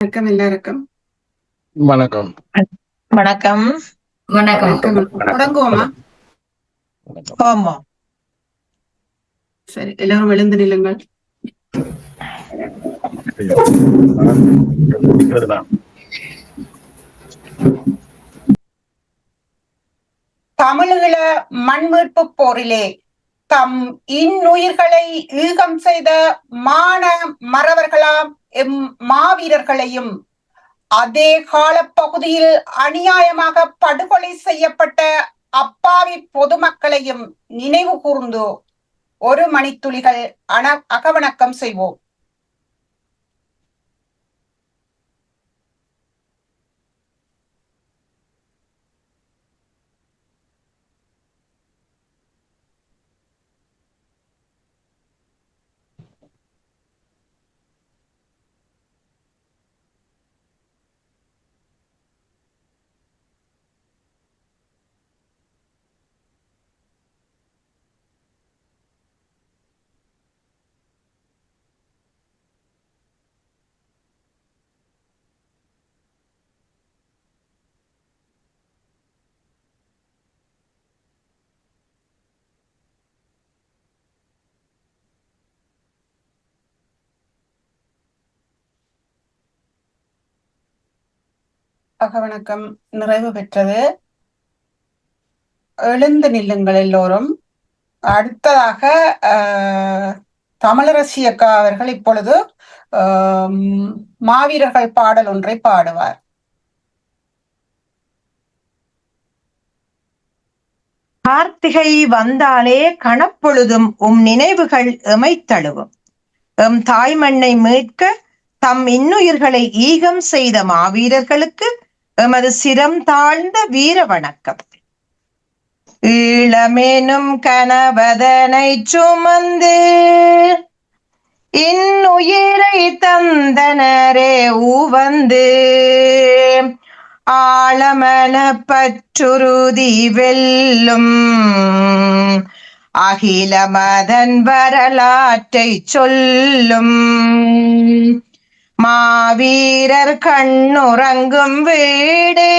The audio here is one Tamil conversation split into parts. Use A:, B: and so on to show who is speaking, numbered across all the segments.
A: வணக்கம் எல்லாருக்கும்.
B: வணக்கம்.
C: வணக்கம்.
A: வணக்கம். தொடங்குவோமா?
C: ஆமா.
A: சரி, எல்லாரும் எழுந்து நில்லுங்கள்.
D: தமிழீழ மண்மீட்பு போரிலே தம் இன்னுயிர்களை ஈகம் செய்த மான மறவர்களாம் எம் மாவீரர்களையும் அதே காலப்பகுதியில் அநியாயமாக படுகொலை செய்யப்பட்ட அப்பாவி பொதுமக்களையும் நினைவு கூர்ந்து ஒரு மணித்துளிகள் அகவணக்கம் செய்வோம். அகவணக்கம் நிறைவு பெற்றது. எழுந்து நில்லுங்கள் எல்லோரும். அடுத்ததாக தமிழரசி அக்கா அவர்கள் இப்பொழுது மாவீரர்கள் பாடல் ஒன்றை பாடுவார்.
C: கார்த்திகை வந்தாலே கணப்பொழுதும் நினைவுகள் எமைத்தழுவும். எம் தாய்மண்ணை மீட்க தம் இன்னுயிர்களை ஈகம் செய்த மாவீரர்களுக்கு எமது சிரம் தாழ்ந்த வீர வணக்கம். ஈழமெனும் கனவதனை சுமந்து இன்னுயிரை தந்தனரே உவந்து ஆழமன பற்றுறுதி வெல்லும் அகிலமதன் வரலாற்றை சொல்லும் மாவீரர் கண்ணுறங்கும் வீடே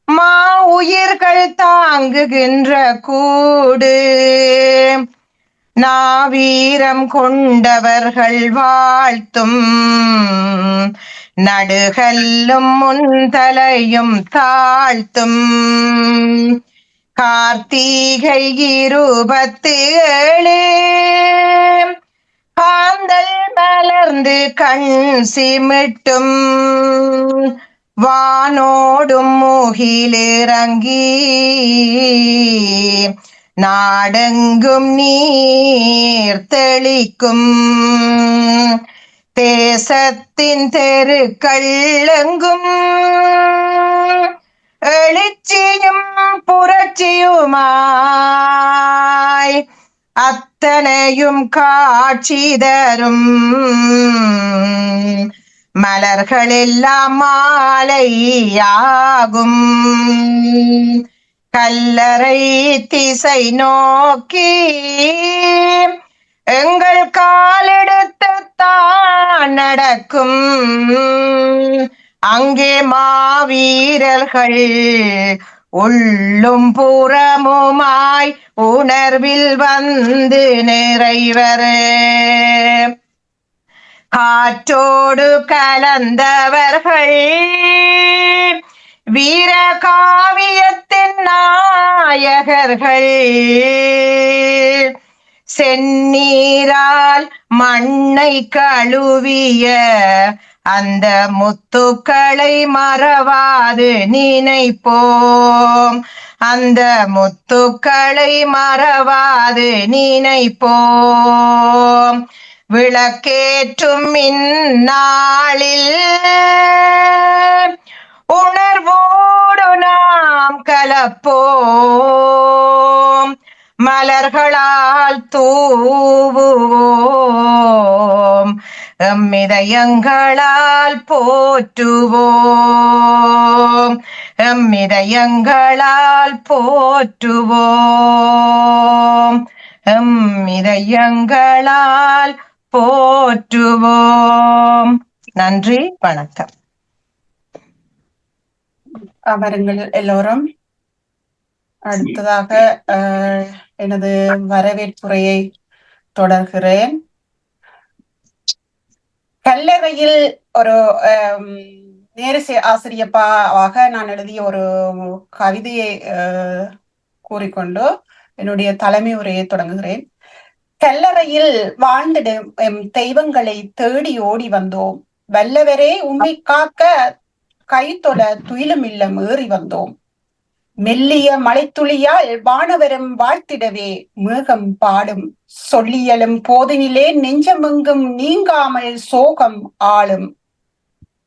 C: மா உயிர்கள் தாங்குகின்ற கூடு நாவீரம் கொண்டவர்கள் வாழ்த்தும் நடுகல்லும் முன்தலையும் தாழ்த்தும் கார்த்திகை 27 காந்தல் மலர்ந்து கண் சிமிட்டும் வானோடும் முகிலிறங்கி நாடெங்கும் நீர் தெளிக்கும் தேசத்தின் தெருக்கள் எங்கும் எழுச்சியும் புரட்சியுமாய் அத்தனையும் காட்சி தரும் மலர்கள் எல்லாம் மாலையாகும் கல்லறை திசை நோக்கி எங்கள் காலெடுத்துத்தான் நடக்கும் அங்கே மாவீரர்கள் உள்ளும் புறமுமாய் உணர்வில் வந்து நிறைவர் காற்றோடு கலந்தவர்கள் வீர காவியத்தின் நாயகர்கள் செந்நீரால் மண்ணை கழுவிய அந்த முத்துக்களை மறவாது நினைப்போம் அந்த முத்துக்களை மறவாது நினைப்போம் விளக்கேற்றும் இந்நாளில் உணர்வோடு நாம் கலப்போம் மலர்களால் தூவுவோம் எம்மிதயங்களால் போற்றுவோம் எம்மிதயங்களால் போற்றுவோம் எம்மிதயங்களால் போற்றுவோம். நன்றி, வணக்கம்.
D: அமருங்கள் எல்லோரும். அடுத்ததாக எனது வரவேற்புரையை தொடர்கிறேன். கல்லறையில் ஒரு நேரசி ஆசிரியப்பாவாக நான் எழுதிய ஒரு கவிதையை கூறிக்கொண்டு என்னுடைய தலைமை உரையை தொடங்குகிறேன். கல்லறையில் வாழ்ந்திடும் எம் தெய்வங்களை தேடி ஓடி வந்தோம். வல்லவரே உண்மை காக்க கைத்தொல துயிலுமில்லம் ஏறி வந்தோம். மெல்லிய மலைத்துளியால் வானவரும் வாழ்த்திடவே மேகம் பாடும். சொல்லியலும் போதினிலே நெஞ்சமெங்கும் நீங்காமல் சோகம் ஆளும்.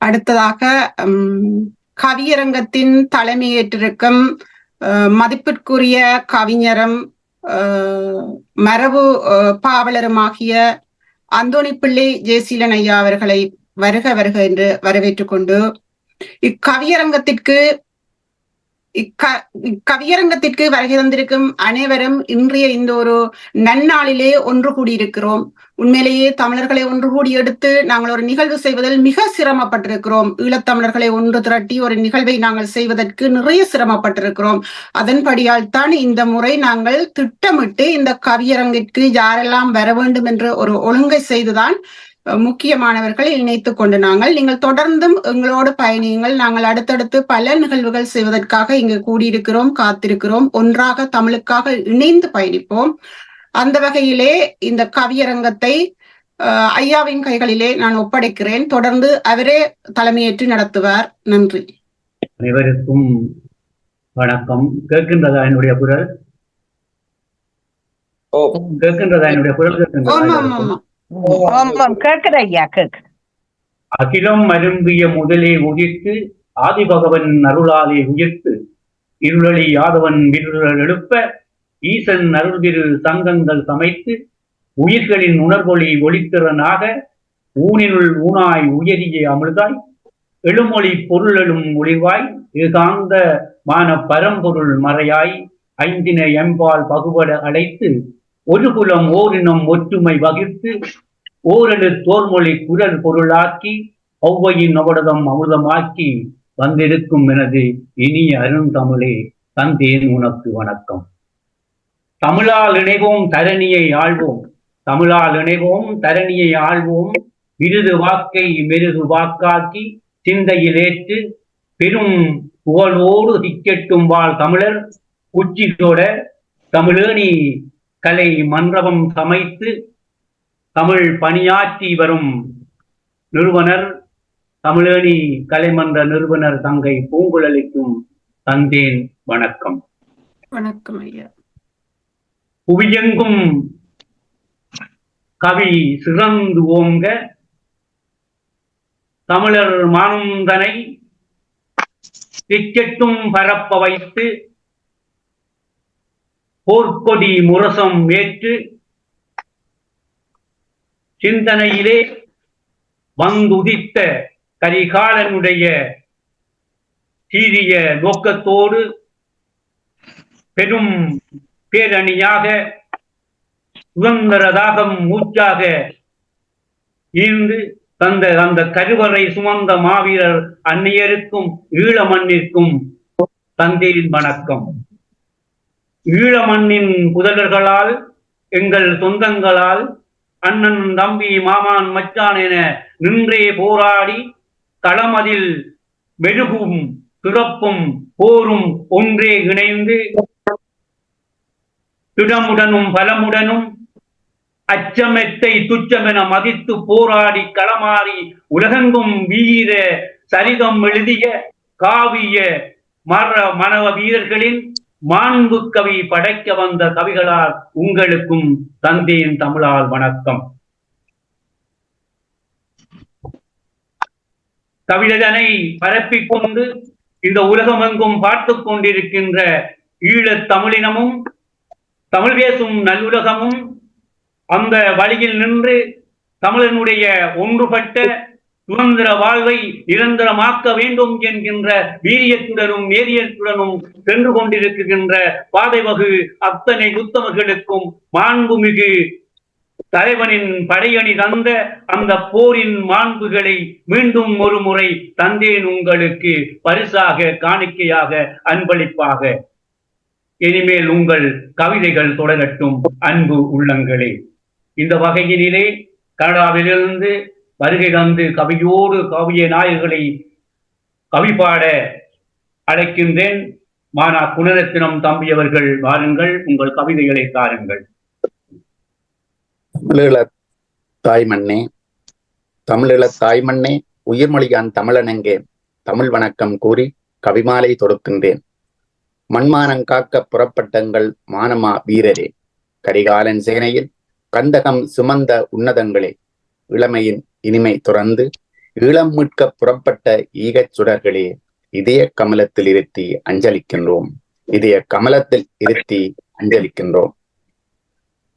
D: அடுத்ததாக கவியரங்கத்தின் தலைமையேற்றிருக்கும் மதிப்பிற்குரிய கவிஞரும் மரபு பாவலருமாகிய அந்தோணி பிள்ளை ஜெயசீலன் ஐயா அவர்களை வருக வருக என்று வரவேற்றுக் கொண்டு இக்கவியரங்கத்திற்கு வருகை தந்திருக்கும் அனைவரும் இன்றைய இந்த ஒரு நன்னாளிலே ஒன்று கூடியிருக்கிறோம். உண்மையிலேயே தமிழர்களை ஒன்று கூடி எடுத்து நாங்கள் ஒரு நிகழ்வு செய்வதில் மிக சிரமப்பட்டிருக்கிறோம். ஈழத்தமிழர்களை ஒன்று திரட்டி ஒரு நிகழ்வை நாங்கள் செய்வதற்கு நிறைய சிரமப்பட்டிருக்கிறோம். அதன்படியால் தான் இந்த முறை நாங்கள் திட்டமிட்டு இந்த கவியரங்கிற்கு யாரெல்லாம் வர வேண்டும் என்று ஒரு ஒழுங்கை செய்துதான் முக்கியமானவர்களை இணைத்துக் கொண்டு நீங்கள் தொடர்ந்தும் எங்களோடு பயணியுங்கள். நாங்கள் அடுத்தடுத்து பல நிகழ்வுகள் செய்வதற்காக இங்கு கூடியிருக்கிறோம், காத்திருக்கிறோம். ஒன்றாக தமிழுக்காக இணைந்து பயணிப்போம். அந்த வகையிலே இந்த கவியரங்கத்தை ஐயாவின் கைகளிலே நான் ஒப்படைக்கிறேன். தொடர்ந்து அவரே தலைமையேற்று நடத்துவார். நன்றி.
E: அனைவருக்கும் வணக்கம். கேட்கின்றதா என்னுடைய குரல்? கேட்கின்றதா என்னுடைய குரல்? அகிலம் அரும்பிய முதலே உயிர்த்து ஆதிபகவன் அருளாலே உயிர்த்து இருளி யாதவன் விருள் எழுப்ப ஈசன் அருள் திரு சங்கங்கள் சமைத்து உயிர்களின் உணர்வொளி ஒளித்திறனாக ஊனினுள் ஊனாய் உயரிய அமிழ்தாய் எழுமொழி பொருளெழும் ஒளிவாய் ஏகாந்தமான பரம்பொருள் மறையாய் ஐந்தின எம்பால் பகுபட அடைத்து ஒரு குலம் ஓரினம் ஒற்றுமை வகித்து ஓரெழு தோர்மொழி குரல் பொருளாக்கி ஒவ்வையின் நவடதம் அமுதமாக்கி வந்திருக்கும் எனது இனிய அருந்தமிழே, தந்தேன் உனக்கு வணக்கம். தமிழால் இணைவோம் தரணியை ஆள்வோம், தமிழால் இணைவோம் தரணியை ஆள்வோம். விருது வாக்கை மெருகு வாக்காக்கி சிந்தையில் ஏற்று பெரும் புகழோடு திக்கெட்டும் வாழ் தமிழர் உச்சிதோட தமிழேணி கலை மன்றபம் சமைத்து தமிழ் பணியாற்றி வரும் நிறுவனர் தமிழேணி கலைமன்ற நிறுவனர் தங்கை பூங்குழலிக்கும் தந்தேன் வணக்கம்.
A: வணக்கம் ஐயா.
E: புவியெங்கும் கவி சிறந்து ஓங்க தமிழர் மானுந்தனை திக்கெட்டும் பரப்ப வைத்து போர்க்கொடி முரசம் ஏற்று சிந்தனையிலே வந்துதித்த கரிகாலனுடைய சீரிய நோக்கத்தோடு பெரும் பேரணியாக சுதந்திர தாகம் மூச்சாக ஈர்ந்து தந்த அந்த கருவறை சுமந்த மாவீரர் அந்நியருக்கும் ஈழ மண்ணிற்கும் தந்தேன் வணக்கம். ஈழ மண்ணின் புதல்வர்களால் எங்கள் சொந்தங்களால் அண்ணன் தம்பி மாமான் மச்சான் என நின்றே போராடி களமதில் மெழுகும் பிறப்பும் போரும் ஒன்றே இணைந்து திடமுடனும் பலமுடனும் அச்சமெத்தை துச்சமென மதித்து போராடி களமாறி உலகெங்கும் வீர சரிதம் எழுதிய காவிய மனவ வீரர்களின் மாண்பு கவி படைக்க வந்த கவிகளால் உங்களுக்கும் தந்தேன் தமிழால் வணக்கம். கவிதனை பரப்பிக் கொண்டு இந்த உலகமெங்கும் பார்த்து கொண்டிருக்கின்ற ஈழத் தமிழினமும் தமிழ் பேசும் நல்லுலகமும் அந்த வழியில் நின்று தமிழனுடைய ஒன்றுபட்ட சுதந்திர வாழ்வை நிரந்தரமாக்க வேண்டும் என்கின்ற வீரியத்துடனும் நேரியத்துடனும் சென்று கொண்டிருக்கின்ற பாதை வகு அத்தனை உத்தமர்களுக்கும் மாண்புமிகு தலைவனின் படையணி தந்த அந்த போரின் மாண்புகளை மீண்டும் ஒரு முறை தந்தேன் உங்களுக்கு பரிசாக, காணிக்கையாக, அன்பளிப்பாக. இனிமேல் உங்கள் கவிதைகள் தொடரட்டும் அன்பு உள்ளங்களே. இந்த வகையினிலே கனடாவிலிருந்து வருகை தந்து கவியோடு காவிய நாயகர்களை கவிபாட அழைக்கின்றேன். மானா குணரத்தினம் தம்பியவர்கள், வாருங்கள், உங்கள் கவிதைகளை தாருங்கள்.
B: தமிழீழ தாய்மண்ணே, தமிழீழ தாய்மண்ணே, உயிர்மொழியான் தமிழனெங்கே தமிழ் வணக்கம் கூறி கவிமாலை தொடுக்கின்றேன். மண்மானம் காக்க புறப்பட்டங்கள் மானமா வீரரே, கரிகாலன் சேனையில் கந்தகம் சுமந்த உன்னதங்களே, இளமையின் இனிமை துறந்து ஈழம் மீட்க புறப்பட்ட ஈகச் சுடர்களே, இதய கமலத்தில் இருத்தி அஞ்சலிக்கின்றோம், இதய கமலத்தில் இருத்தி அஞ்சலிக்கின்றோம்.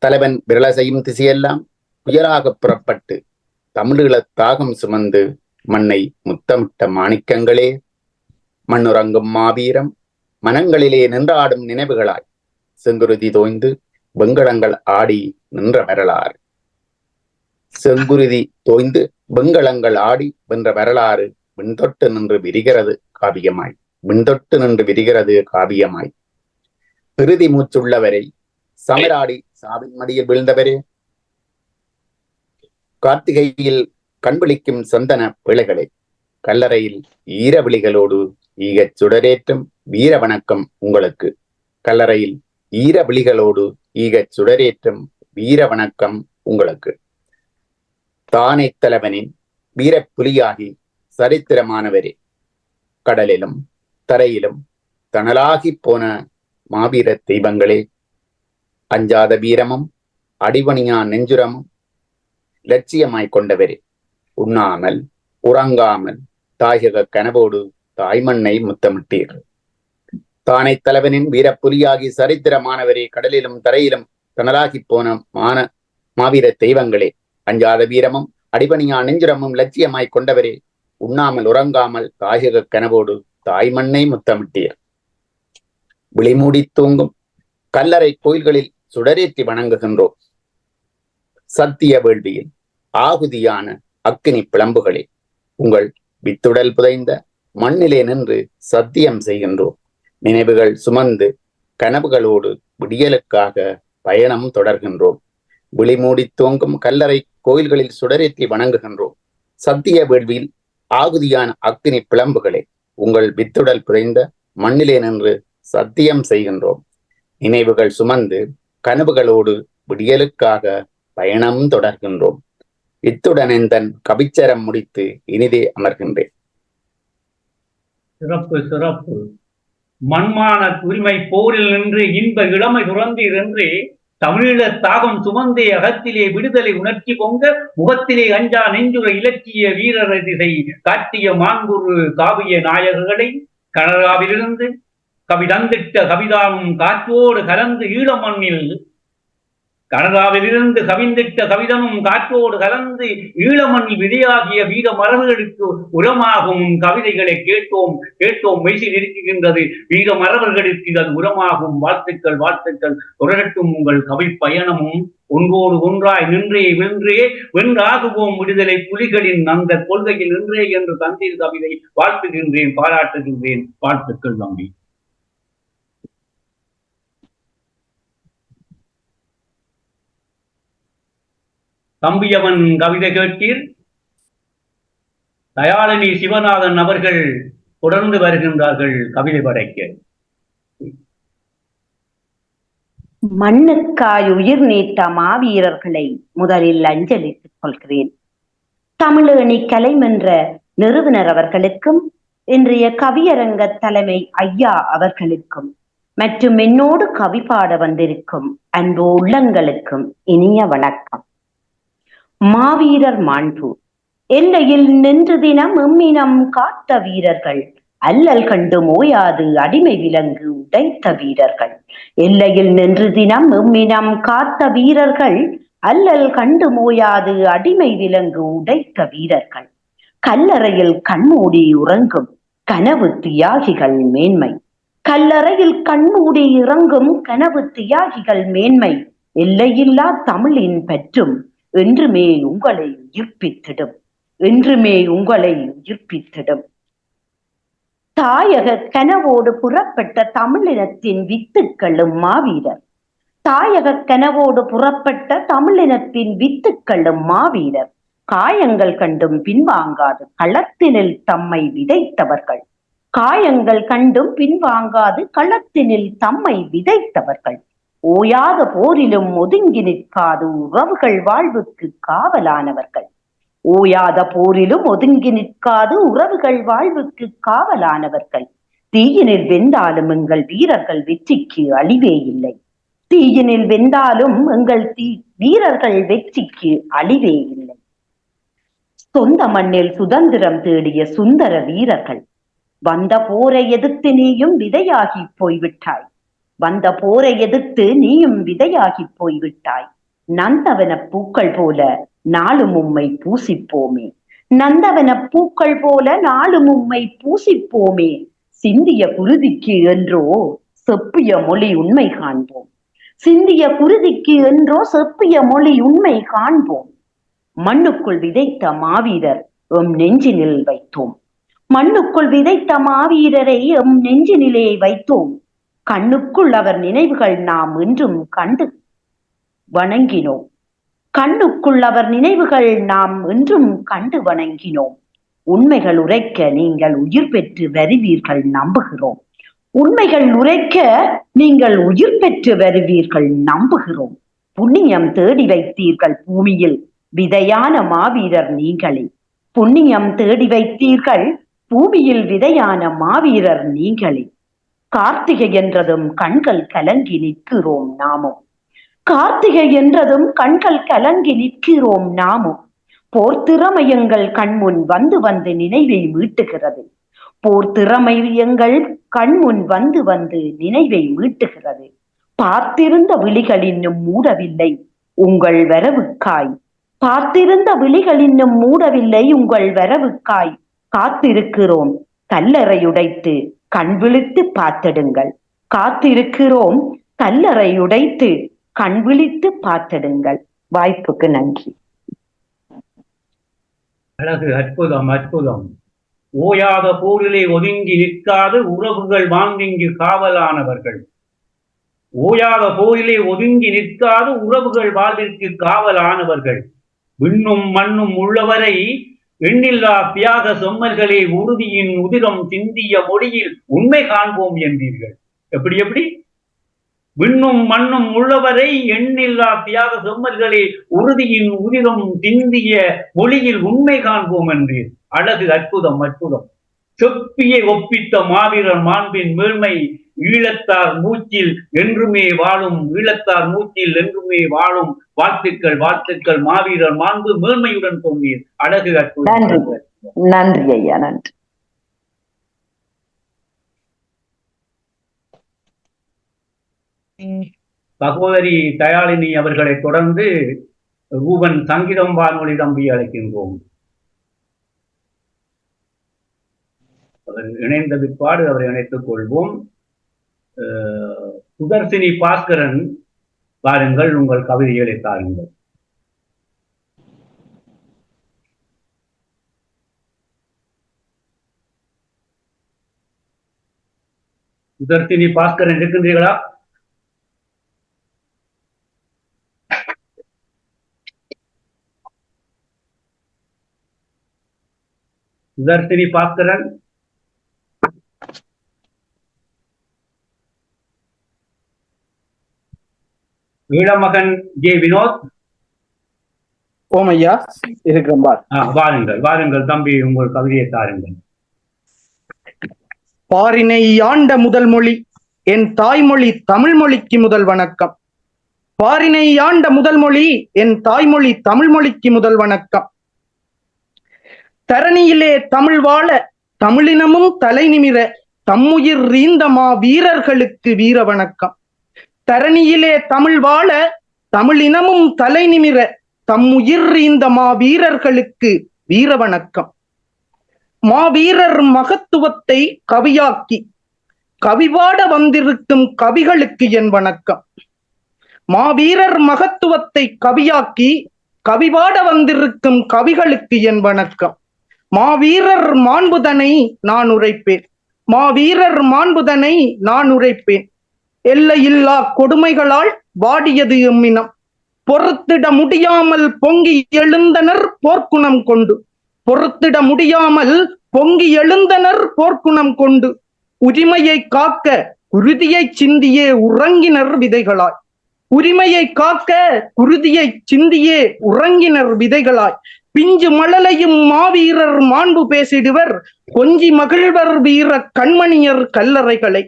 B: தலைவன் விரல செய்யும் திசையெல்லாம் உயராக புறப்பட்டு தமிழீழத் தாகம் சுமந்து மண்ணை முத்தமிட்ட மாணிக்கங்களே, மண்ணுறங்கும் மாவீரம் மனங்களிலே நின்றாடும் நினைவுகளாய் செங்குருதி தோய்ந்து வெங்கடங்கள் ஆடி நின்ற வரலாறு, செங்குருதி தோய்ந்து வெங்கடங்கள் ஆடி வென்ற வரலாறு விண்தொட்டு நின்று விரிகிறது காவியமாய், விண்தொட்டு நின்று விரிகிறது காவியமாய். இறுதி மூச்சுள்ளவரை சமராடி சாவின் மடியில் வீழ்ந்தவரே, கார்த்திகையில் கண்விழிக்கும் சந்தன பிழைகளே, கல்லறையில் ஈரவிழிகளோடு ஈகச் சுடரேற்றும் வீர வணக்கம் உங்களுக்கு. கல்லறையில் ஈரவிழிகளோடு ஈகச் சுடரேற்றும் வீர வணக்கம் உங்களுக்கு. தானே தலைவனின் வீரப்புலியாகி சரித்திரமானவரே, கடலிலும் தரையிலும் தணலாகி போன மாவீர தெய்வங்களே, அஞ்சாத வீரமும் அடிபணியா நெஞ்சுரமும் லட்சியமாய் கொண்டவரே, உண்ணாமல் உறங்காமல் தாயக கனவோடு தாய்மண்ணை முத்தமிட்டீர்கள். தானை தலைவனின் வீரப்புலியாகி சரித்திரமானவரே, கடலிலும் தரையிலும் தணலாகி போன மாவீர தெய்வங்களே, அஞ்சாத வீரமும் அடிபணியா நெஞ்சுரமும் லட்சியமாய் கொண்டவரே, உண்ணாமல் உறங்காமல் தாயக கனவோடு தாய்மண்ணை முத்தமிட்டீர். விழிமூடி தூங்கும் கல்லறை கோயில்களில் சுடரேற்றி வணங்குகின்றோம். சத்திய வேள்வியில் ஆகுதியான அக்கினி பிளம்புகளே, உங்கள் வித்துடல் புதைந்த மண்ணிலே நின்று சத்தியம் செய்கின்றோம். நினைவுகள் சுமந்து கனவுகளோடு விடியலுக்காக பயணம் தொடர்கின்றோம். விழிமூடி தூங்கும் கல்லறை கோயில்களில் சுடரேற்றி வணங்குகின்றோம். சத்திய வேள்வியில் ஆகுதியான அக்கினி பிளம்புகளே, உங்கள் வித்துடல் புதைந்த மண்ணிலே நின்று சத்தியம் செய்கின்றோம். நினைவுகள் சுமந்து கனவுகளோடு விடியலுக்காக பயணம் தொடர்கின்றோம். இத்துடன் தன் கவிச்சரம் முடித்து இனிதே அமர்கின்றேன்.
E: சிறப்பு சிறப்பு. மண்மான உரிமை போரில் நின்று இன்ப இளமை துறந்தீர் என்று தமிழீழ தாகம் சுமந்தே அகத்திலே விடுதலை உணர்ச்சி பொங்க முகத்திலே அஞ்சா நெஞ்சுர இலக்கிய வீரர் திசை காட்டிய மாண்புரு காவிய நாயகர்களை கனடாவிலிருந்து கவிதந்திட்ட கவிதானும் காற்றோடு கலந்து ஈழமண்ணில் கனடாவிலிருந்து கவிந்திட்ட கவிதனும் காற்றோடு கலந்து ஈழமண்ணில் விதையாகிய வீர மரபர்களுக்கு உரமாகும் கவிதைகளை கேட்டோம் கேட்டோம் மெய்சில் இருக்கின்றது. வீர மரபர்களுக்கு அது உரமாகும். வாழ்த்துக்கள் வாழ்த்துக்கள். தொடரட்டும் உங்கள் கவி பயணமும். ஒன்றோடு ஒன்றாய் நின்றே வென்றே வென்றாகுவோம் விடுதலை புலிகளின் அந்த கொள்கையில் நின்றே என்று தந்தீர் கவிதை. வாழ்த்துகின்றேன், பாராட்டுகின்றேன். வாழ்த்துக்கள் தம்பி. தம்பியவன் கவிதை கேட்டீர். தயாளனி சிவநாதன் அவர்கள் தொடர்ந்து வருகின்றார்கள் கவிதை படைக்க.
F: மண்ணுக்காய் உயிர் நீத்த மாவீரர்களை முதலில் அஞ்சலிட்டுக் கொள்கிறேன். தமிழேணி கலைமன்ற நிறுவனர் அவர்களுக்கும் இன்றைய கவியரங்க தலைமை ஐயா அவர்களுக்கும் மற்றும் என்னோடு கவி பாட வந்திருக்கும் அன்பு உள்ளங்களுக்கும் இனிய வணக்கம். மாவீரர் மாண்பு. எல்லையில் நின்று தினம் எம்மினம் காத்த வீரர்கள், அல்லல் கண்டு மோயாது அடிமை விலங்கு உடைத்த வீரர்கள். எல்லையில் நின்று தினம் எம்மினம் காத்த வீரர்கள், அல்லல் கண்டு மோயாது அடிமை விலங்கு உடைத்த வீரர்கள். கல்லறையில் கண்மூடி உறங்கும் கனவு தியாகிகள் மேன்மை. கல்லறையில் கண்மூடி இறங்கும் கனவு தியாகிகள் மேன்மை. எல்லையில்லா தமிழின் பற்றும் என்றுமே உங்களை உயிர்ப்பித்திடும், என்றுமே உங்களை உயிர்ப்பித்திடும். தாயக கனவோடு புறப்பட்ட தமிழினத்தின் வித்துக்களும் மாவீரர், தாயக கனவோடு புறப்பட்ட தமிழினத்தின் வித்துக்களும் மாவீரர், காயங்கள் கண்டும் பின்வாங்காது களத்தினில் தம்மை விதைத்தவர்கள், காயங்கள் கண்டும் பின்வாங்காது களத்தினில் தம்மை விதைத்தவர்கள், ஓயாத போரிலும் ஒதுங்கி நிற்காது உறவுகள் வாழ்வுக்கு காவலானவர்கள், ஓயாத போரிலும் ஒதுங்கி நிற்காது உறவுகள் வாழ்வுக்கு காவலானவர்கள். தீயினில் வெந்தாலும் எங்கள் வீரர்கள் வெற்றிக்கு அழிவே இல்லை, தீயினில் வெந்தாலும் எங்கள் வீரர்கள் வெற்றிக்கு அழிவே இல்லை. சொந்த மண்ணில் சுதந்திரம் தேடிய சுந்தர வீரர்கள், வந்த போரை எதிர்த்து நீயும் விதையாகி போய்விட்டாய், வந்த போரை எதிர்த்து நீயும் விதையாகி போய்விட்டாய். நந்தவன பூக்கள் போல நாளும் உம்மை பூசிப்போமே, நந்தவன பூக்கள் போல நாளும் உம்மை பூசிப்போமே. சிந்திய குருதிக்கு என்றோ செப்பிய மொழி உண்மை காண்போம், சிந்திய குருதிக்கு என்றோ செப்பிய மொழி உண்மை காண்போம். மண்ணுக்குள் விதைத்த மாவீரர் எம் நெஞ்சினில் வைத்தோம், மண்ணுக்குள் விதைத்த மாவீரரை எம் நெஞ்சினிலே வைத்தோம். கண்ணுக்குள் அவர் நினைவுகள் நாம் என்றும் கண்டு வணங்கினோம், கண்ணுக்குள் அவர் நினைவுகள் நாம் என்றும் கண்டு வணங்கினோம். உண்மைகள் உரைக்க நீங்கள் உயிர் பெற்று வருவீர்கள் நம்புகிறோம், உண்மைகள் உரைக்க நீங்கள் உயிர் பெற்று வருவீர்கள் நம்புகிறோம். புண்ணியம் தேடி வைத்தீர்கள் பூமியில் விதையான மாவீரர் நீங்களே, புண்ணியம் தேடி வைத்தீர்கள் பூமியில் விதையான மாவீரர் நீங்களே. கார்த்திகை என்றதும் கண்கள் கலங்கி நிற்கிறோம் நாமும், கார்த்திகை என்றதும் கண்கள் கலங்கி நிற்கிறோம் நாமும். போர் திறமை எங்கள் கண்முன் வந்து வந்து நினைவை மீட்டுகிறது, போர் திறமை எங்கள் கண்முன் வந்து வந்து நினைவை மீட்டுகிறது. பார்த்திருந்த விழிகள் இன்னும் மூடவில்லை உங்கள் வரவுக்காய், பார்த்திருந்த விழிகள் இன்னும் மூடவில்லை உங்கள் வரவுக்காய். காத்திருக்கிறோம் கல்லறை உடைத்து கண் விழித்து பார்த்திடுங்கள், காத்திருக்கிறோம் கல்லறை உடைத்து கண் விழித்து பார்த்திடுங்கள். வாய்ப்புக்கு நன்றி.
E: அழகு, அற்புதம், அற்புதம். ஓயாத போரிலே ஒதுங்கி நிற்காது உறவுகள் வாழ்ந்திங்கு காவலானவர்கள், ஓயாத போரிலே ஒதுங்கி நிற்காது உறவுகள் வாழ்விற்கு காவலானவர்கள். விண்ணும் மண்ணும் உள்ளவரை எண்ணில்லா தியாக செம்மல்களே உறுதியின் உதிரம் சிந்திய மொழியில் உண்மை காண்போம் என்றீர்கள். எப்படி எப்படி? விண்ணும் மண்ணும் உள்ளவரை எண்ணில்லா தியாக செம்மல்களே உறுதியின் உதிரம் சிந்திய மொழியில் உண்மை காண்போம் என்றீர். அழகு, அற்புதம், அற்புதம். செப்பியை ஒப்பித்த மாவீரர் மாண்பின் மேன்மை ஈழத்தார் மூச்சில் என்றுமே வாழும், ஈழத்தார் மூச்சில் என்றுமே வாழும். வாழ்த்துக்கள், வாழ்த்துக்கள். மாவீரர் மாண்பு மேன்மையுடன் தோன்றீர். அழகு, அற்புதம்.
F: நன்றி ஐயா, நன்றி.
E: சகோதரி தயாளினி அவர்களை தொடர்ந்து ரூபன் சங்கீதம் வானொலி தம்பி அழைக்கின்றோம். அவர் இணைந்த பிற்பாடு அவரை இணைத்துக் கொள்வோம். சுதர்சினி பாஸ்கரன், வாருங்கள், உங்கள் கவிதைகளை தாருங்கள். சுதர்சினி பாஸ்கரன் இருக்கின்றீர்களா? சுதர்சினி பாஸ்கரன், ஈழமகன் ஜே வினோத்.
G: ஓம் ஐயா, இருக்கிறேன்.
E: வாருங்கள், வாருங்கள் தம்பி, உங்கள் கவிதையை தாருங்கள்.
G: பாரினை ஆண்ட முதல் மொழி என் தாய்மொழி தமிழ் மொழிக்கு முதல் வணக்கம். பாரினை ஆண்ட முதல் மொழி என் தாய்மொழி தமிழ் மொழிக்கு முதல் வணக்கம். தரணியிலே தமிழ் வாழ தமிழினமும் தலை நிமிர தம்முயிர் ரீந்தமா வீரர்களுக்கு வீர வணக்கம். தரணியிலே தமிழ் வாழ தமிழினமும் தலை நிமிர தம்முயிர் ரீந்தமா வீரர்களுக்கு வீர வணக்கம். மாவீரர் மகத்துவத்தை கவியாக்கி கவிபாட வந்திருக்கும் கவிகளுக்கு என் வணக்கம். மாவீரர் மகத்துவத்தை கவியாக்கி கவிபாட வந்திருக்கும் கவிகளுக்கு என் வணக்கம். மாவீரர் மாண்புதனை நான் உரைப்பேன், மாவீரர் மாண்புதனை நான் உரைப்பேன். எல்லையில்லா கொடுமைகளால் வாடியது எம்மினம், பொறுத்திட முடியாமல் பொங்கி எழுந்தனர் போர்க்குணம் கொண்டு, பொறுத்திட முடியாமல் பொங்கி எழுந்தனர் போர்க்குணம் கொண்டு. உரிமையை காக்க குருதியை சிந்தியே உறங்கினர் விதைகளாய், உரிமையை காக்க குருதியை சிந்தியே உறங்கினர் விதைகளாய். பிஞ்சு மழலையும் மாவீரர் மாண்பு பேசிடுவர், கொஞ்சி மகிழ்வர் வீர கண்மணியர் கல்லறைகளை.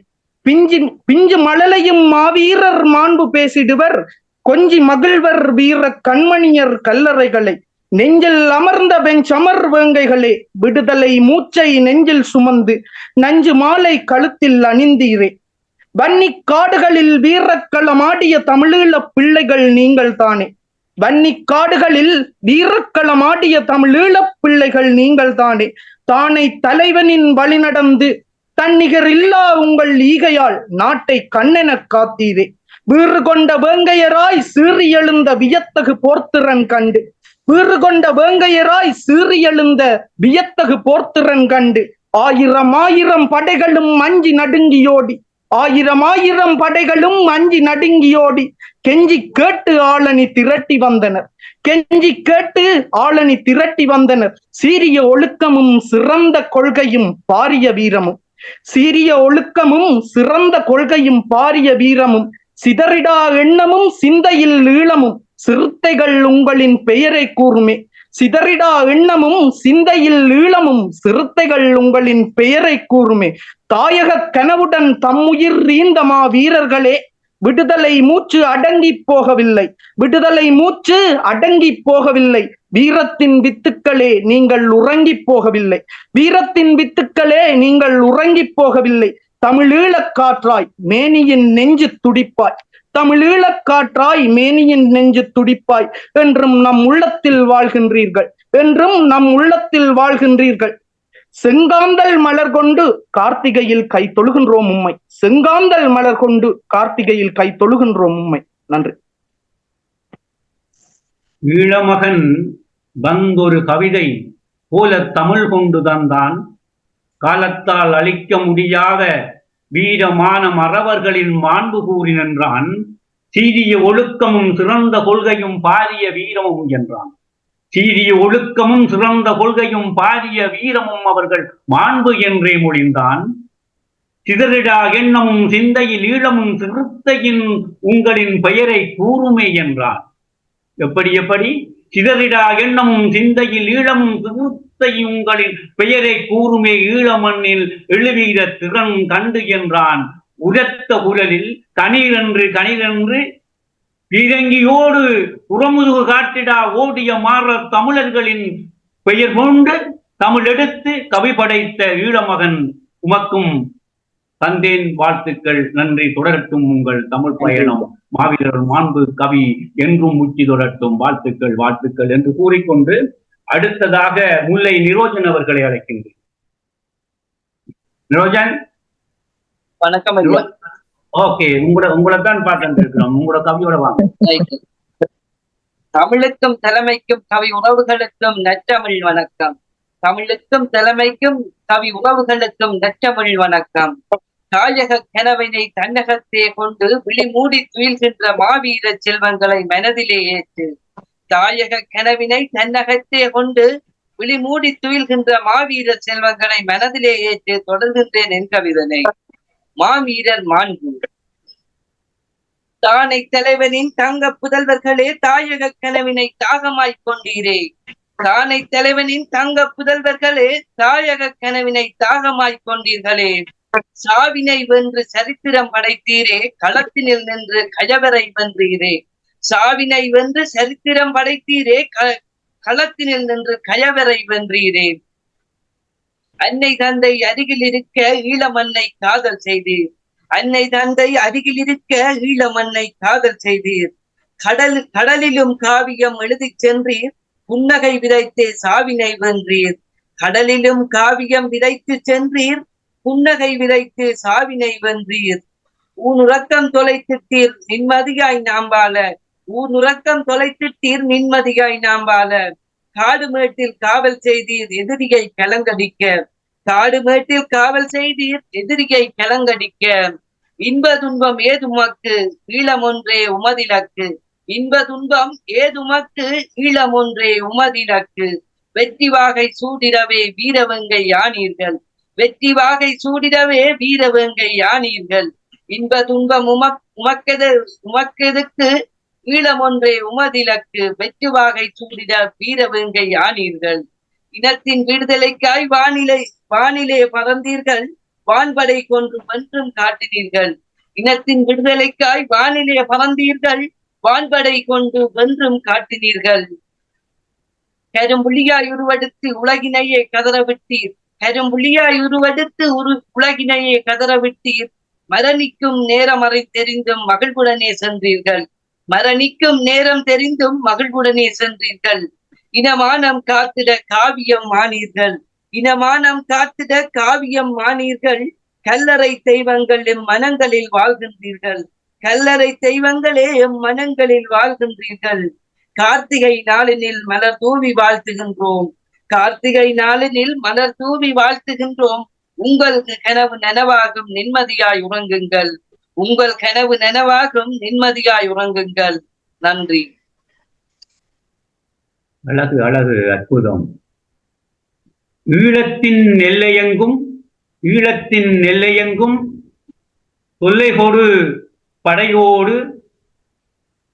G: பிஞ்சு மழலையும் மாவீரர் மாண்பு பேசிடுவர், கொஞ்சி மகிழ்வர் வீர கண்மணியர் கல்லறைகளை. நெஞ்சில் அமர்ந்த வெஞ்சமர் வேங்கைகளே, விடுதலை மூச்சை நெஞ்சில் சுமந்து நஞ்சு மாலை கழுத்தில் அணிந்தீரே. வன்னி காடுகளில் வீரக்களமாடிய தமிழீழ பிள்ளைகள் நீங்கள் தானே, வன்னி காடுகளில் வீரக்களமாடிய தமிழீழ பிள்ளைகள் நீங்கள் தானே. தானை தலைவனின் வழி நடந்து தன்னிகர் இல்லா உங்கள் ஈகையால் நாட்டை கண்ணென காத்தீரே. வீறு கொண்ட வேங்கையராய் சீறி எழுந்த வியத்தகு போர்த்திறன் கண்டு, வீறு கொண்ட வேங்கையராய் சீறி எழுந்த வியத்தகு போர்த்திறன் கண்டு. ஆயிரம் ஆயிரம் படைகளும் அஞ்சி நடுங்கியோடி, ஆயிரம் ஆயிரம் படைகளும் அஞ்சி நடுங்கியோடி. கெஞ்சி கேட்டு ஆளணி திரட்டி வந்தனர், கெஞ்சி கேட்டு ஆளணி திரட்டி வந்தனர். சீரிய ஒழுக்கமும் சிறந்த கொள்கையும் பாரிய வீரமும், சீரிய ஒழுக்கமும் சிறந்த கொள்கையும் பாரிய வீரமும். சிதறிடா எண்ணமும் சிந்தையில் ஈழமும், சிறுத்தைகள் உங்களின் பெயரை கூறுமே. சிதறிடா எண்ணமும் சிந்தையில் ஈழமும், சிறுத்தைகள் உங்களின் பெயரை கூறுமே. தாயக கனவுடன் தம்முயிர் ஈந்தமா வீரர்களே, விடுதலை மூச்சு அடங்கி போகவில்லை, விடுதலை மூச்சு அடங்கி போகவில்லை. வீரத்தின் வித்துக்களே நீங்கள் உறங்கி போகவில்லை, வீரத்தின் வித்துக்களே நீங்கள் உறங்கி போகவில்லை. தமிழீழக் காற்றாய் மேனியின் நெஞ்சு துடிப்பாய், தமிழீழக் காற்றாய் மேனியின் நெஞ்சு துடிப்பாய். என்றும் நம் உள்ளத்தில் வாழ்கின்றீர்கள், என்றும் நம் உள்ளத்தில் வாழ்கின்றீர்கள். செங்காந்தல் மலர் கொண்டு கார்த்திகையில் கை தொழுகின்றோம் உம்மை, செங்காந்தல் மலர் கொண்டு கார்த்திகையில் கை தொழுகின்றோம் உம்மை. நன்றி.
E: ஈழமகன் வந்தொரு கவிதை போல தமிழ் கொண்டு தந்தான், காலத்தால் அழிக்க முடியாத வீரமான மறவர்களின் மாண்பு கூறி நின்றான். சீரிய ஒழுக்கமும் சிறந்த கொள்கையும் பாரிய வீரமும் என்றான். சீரிய ஒழுக்கமும் சிறந்த கொள்கையும் பாரிய வீரமும் அவர்கள் மாண்பு என்றே மொழிந்தான். சிதறிடா எண்ணமும் சிந்தையில் ஈழமும் சிறுத்தையின் உங்களின் பெயரை கூறுமே என்றான். எப்படி சிதறிடா எண்ணமும் சிந்தையில் ஈழமும் சிறுத்தை உங்களின் பெயரை கூறுமே, ஈழ மண்ணில் எழுவீர திறன் கண்டு என்றான். உரத்த குரலில் கனிரென்று பீரங்கியோடு புறமுதுகு காட்டிடா ஓடிய மாற தமிழர்களின் பெயர் கொண்டு தமிழ் எடுத்து கவி படைத்த ஈழமகன் உமக்கும் தந்தேன் வாழ்த்துக்கள். நன்றி. தொடரட்டும் உங்கள் தமிழ் பயணம், மாவீரர் மாண்பு கவி என்றும் முச்சி தொடரட்டும். வாழ்த்துக்கள் வாழ்த்துக்கள் என்று கூறிக்கொண்டு அடுத்ததாக முல்லை நிரோஜன் அவர்களை அழைக்கின்றேன். நிரோஜன்
H: வணக்கம்.
E: ஓகே, உங்களை தான் பார்த்து இருக்கிறோம். உங்களோட கவியோட வாங்க.
H: தமிழுக்கும் தலைமைக்கும் கவி உறவுகளுக்கும் நற்றமிழ் வணக்கம். தமிழுக்கும் தலைமைக்கும் கவி உறவுகளுக்கும் நற்றமிழ் வணக்கம். தாயக கனவினை தன்னகத்தே கொண்டு விழி மூடி துயில்கின்ற மாவீர செல்வங்களை மனதிலே ஏற்று, தாயக கனவினை தன்னகத்தே கொண்டு விழி மூடி துயில்கின்ற மாவீர செல்வங்களை மனதிலே ஏற்று தொடர்கின்றேன் என் கவிதனை. மாவீரர் மாண்பு. தானை தலைவனின் தங்க புதல்வர்களே, தாயக கனவினை தாகமாய்க் கொண்டீரே. தானை தலைவனின் தங்க புதல்வர்களே, தாயக கனவினை தாகமாய்க் கொண்டீர்களே. சாவினை வென்று சரித்திரம் படைத்தீரே, களத்தினில் நின்று கயவரை வென்றீரே. சாவினை வென்று சரித்திரம் படைத்தீரே, களத்தினில் நின்று கயவரை வென்றீரே. அன்னை தந்தை அருகில் இருக்க ஈழமண்ணை காதல் செய்தீர். அன்னை தந்தை அருகில் இருக்க ஈழமண்ணை காதல் செய்தீர். கடலிலும் காவியம் எழுதி சென்றீர், புன்னகை விதைத்தே சாவினை வென்றீர். கடலிலும் காவியம் விதைத்து சென்றீர், புன்னகை விதைத்து சாவினை வென்றீர். ஊனுறக்கம் தொலைத்திட்டீர் நிம்மதியாய் நாம்பால, ஊனுறக்கம் தொலைத்திட்டீர் நிம்மதியாய் நாம்பால. காடுமேட்டில் காவல் செய்தீர் எதிரியை கலங்கடிக்க, காடுமேட்டில் காவல் செய்தீர் எதிரியை கலங்கடிக்க. இன்ப துன்பம் ஏதுமக்கு ஈழமொன்றே உமதிலக்கு, இன்ப துன்பம் ஏதுமக்கு ஈழமொன்றே உமதிலக்கு. வெற்றி வாகை சூடிடவே வீரவங்கை யானீர்கள், வெற்றி வாகை சூடிடவே வீரவங்கை யானீர்கள். இன்ப துன்பம் உமக்கெதுக்கு ஈழமொன்றே உமதிலக்கு, வெற்றி வாகை சூடிட வீரவங்கை யானீர்கள். இனத்தின் விடுதலைக்காய் வானிலே பறந்தீர்கள், வான்படை கொன்று வென்றும் காட்டினீர்கள். இனத்தின் விடுதலைக்காய் வானிலே பறந்தீர்கள், வான்படை கொண்டு வென்றும் காட்டினீர்கள். கரும்புள்ளியாய் உருவெடுத்து உலகினையே கதறவிட்டீர், கரும்புள்ளியாய் உருவெடுத்து உலகினையே கதறவிட்டீர். மரணிக்கும் நேரம் தெரிந்தும் மகிழ்வுடனே சென்றீர்கள், மரணிக்கும் நேரம் தெரிந்தும் மகிழ்வுடனே சென்றீர்கள். இனமானம் காத்திட காவியம் மானீர்கள், இனமானம் காத்திட காவியம் மானீர்கள். கல்லறை தெய்வங்கள் எம் மனங்களில் வாழ்கின்றீர்கள், கல்லறை தெய்வங்களே எம் மனங்களில் வாழ்கின்றீர்கள். கார்த்திகை நாளினில் மலர் தூவி வாழ்த்துகின்றோம், கார்த்திகை நாளினில் மலர் தூவி வாழ்த்துகின்றோம். உங்கள் கனவு நனவாகும் நிம்மதியாய் உறங்குங்கள், உங்கள் கனவு நனவாகும் நிம்மதியாய் உறங்குங்கள். நன்றி.
E: அழகு அழகு, அற்புதம். ஈழத்தின் எல்லையெங்கும், ஈழத்தின் எல்லையெங்கும் தொல்லைகொடு படையோடு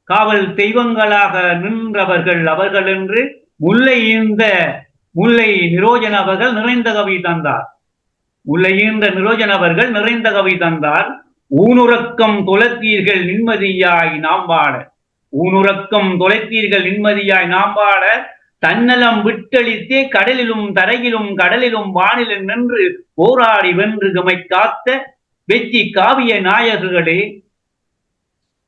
E: காவல் தெய்வங்களாக நின்றவர்கள் அவர்கள் என்று முல்லை நிரோஜன் அவர்கள் நிறைந்த கவி தந்தார். முல்லையீந்த நிரோஜன் அவர்கள் நிறைந்த கவி தந்தார். ஊனுறக்கம் தொலைத்தீர்கள் நிம்மதியாய் நாம் வாழ, ஊனுறக்கம் தொலைத்தீர்கள் நிம்மதியாய் நாம் வாழ. தன்னலம் விட்டளித்தே கடலிலும் தரையிலும் கடலிலும் வானிலும் நின்று போராடி வென்று கமை காத்த வெற்றி காவிய நாயகர்களே,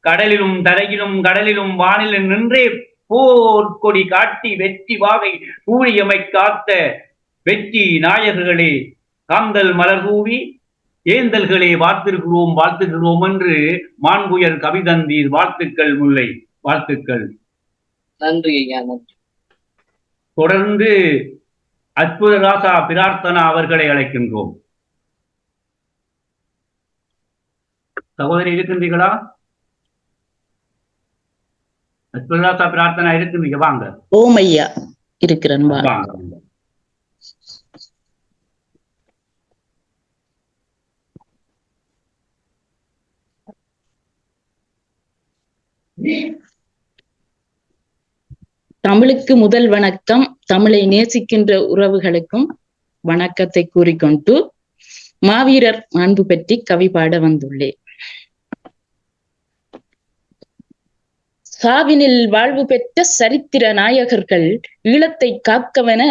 E: கடலிலும் தரையிலும் கடலிலும் வானிலும் நின்றே போர்க்கொடி காட்டி வெற்றி வாகை சூழியமை காத்த வெற்றி நாயகர்களே, காந்தல் மலர் தூவி ஏந்தல்களே வாழ்த்திருக்கிறோம் வாழ்த்துகிறோம் என்று மாண்புயர் கவிதந்தீர். வாழ்த்துக்கள் முல்லை, வாழ்த்துக்கள்.
H: நன்றி ஐயா, நன்றி.
E: தொடர்ந்து அற்புத ராசா பிரார்த்தனா அவர்களை அழைக்கின்றோம். சகோதரி இருக்கின்றீர்களா? அற்புத ராசா பிரார்த்தனா இருக்கின்றீங்க, வாங்க.
A: ஓம் ஐயா, இருக்கிறேன்,
E: வாங்க.
A: தமிழுக்கு முதல் வணக்கம். தமிழை நேசிக்கின்ற உறவுகளுக்கும் வணக்கத்தை கூறிக்கொண்டு மாவீரர் மாண்பு பற்றி கவி பாட வந்துள்ளேன். சாவினில் வாழ்வு பெற்ற சரித்திர நாயகர்கள் ஈழத்தை காக்கவென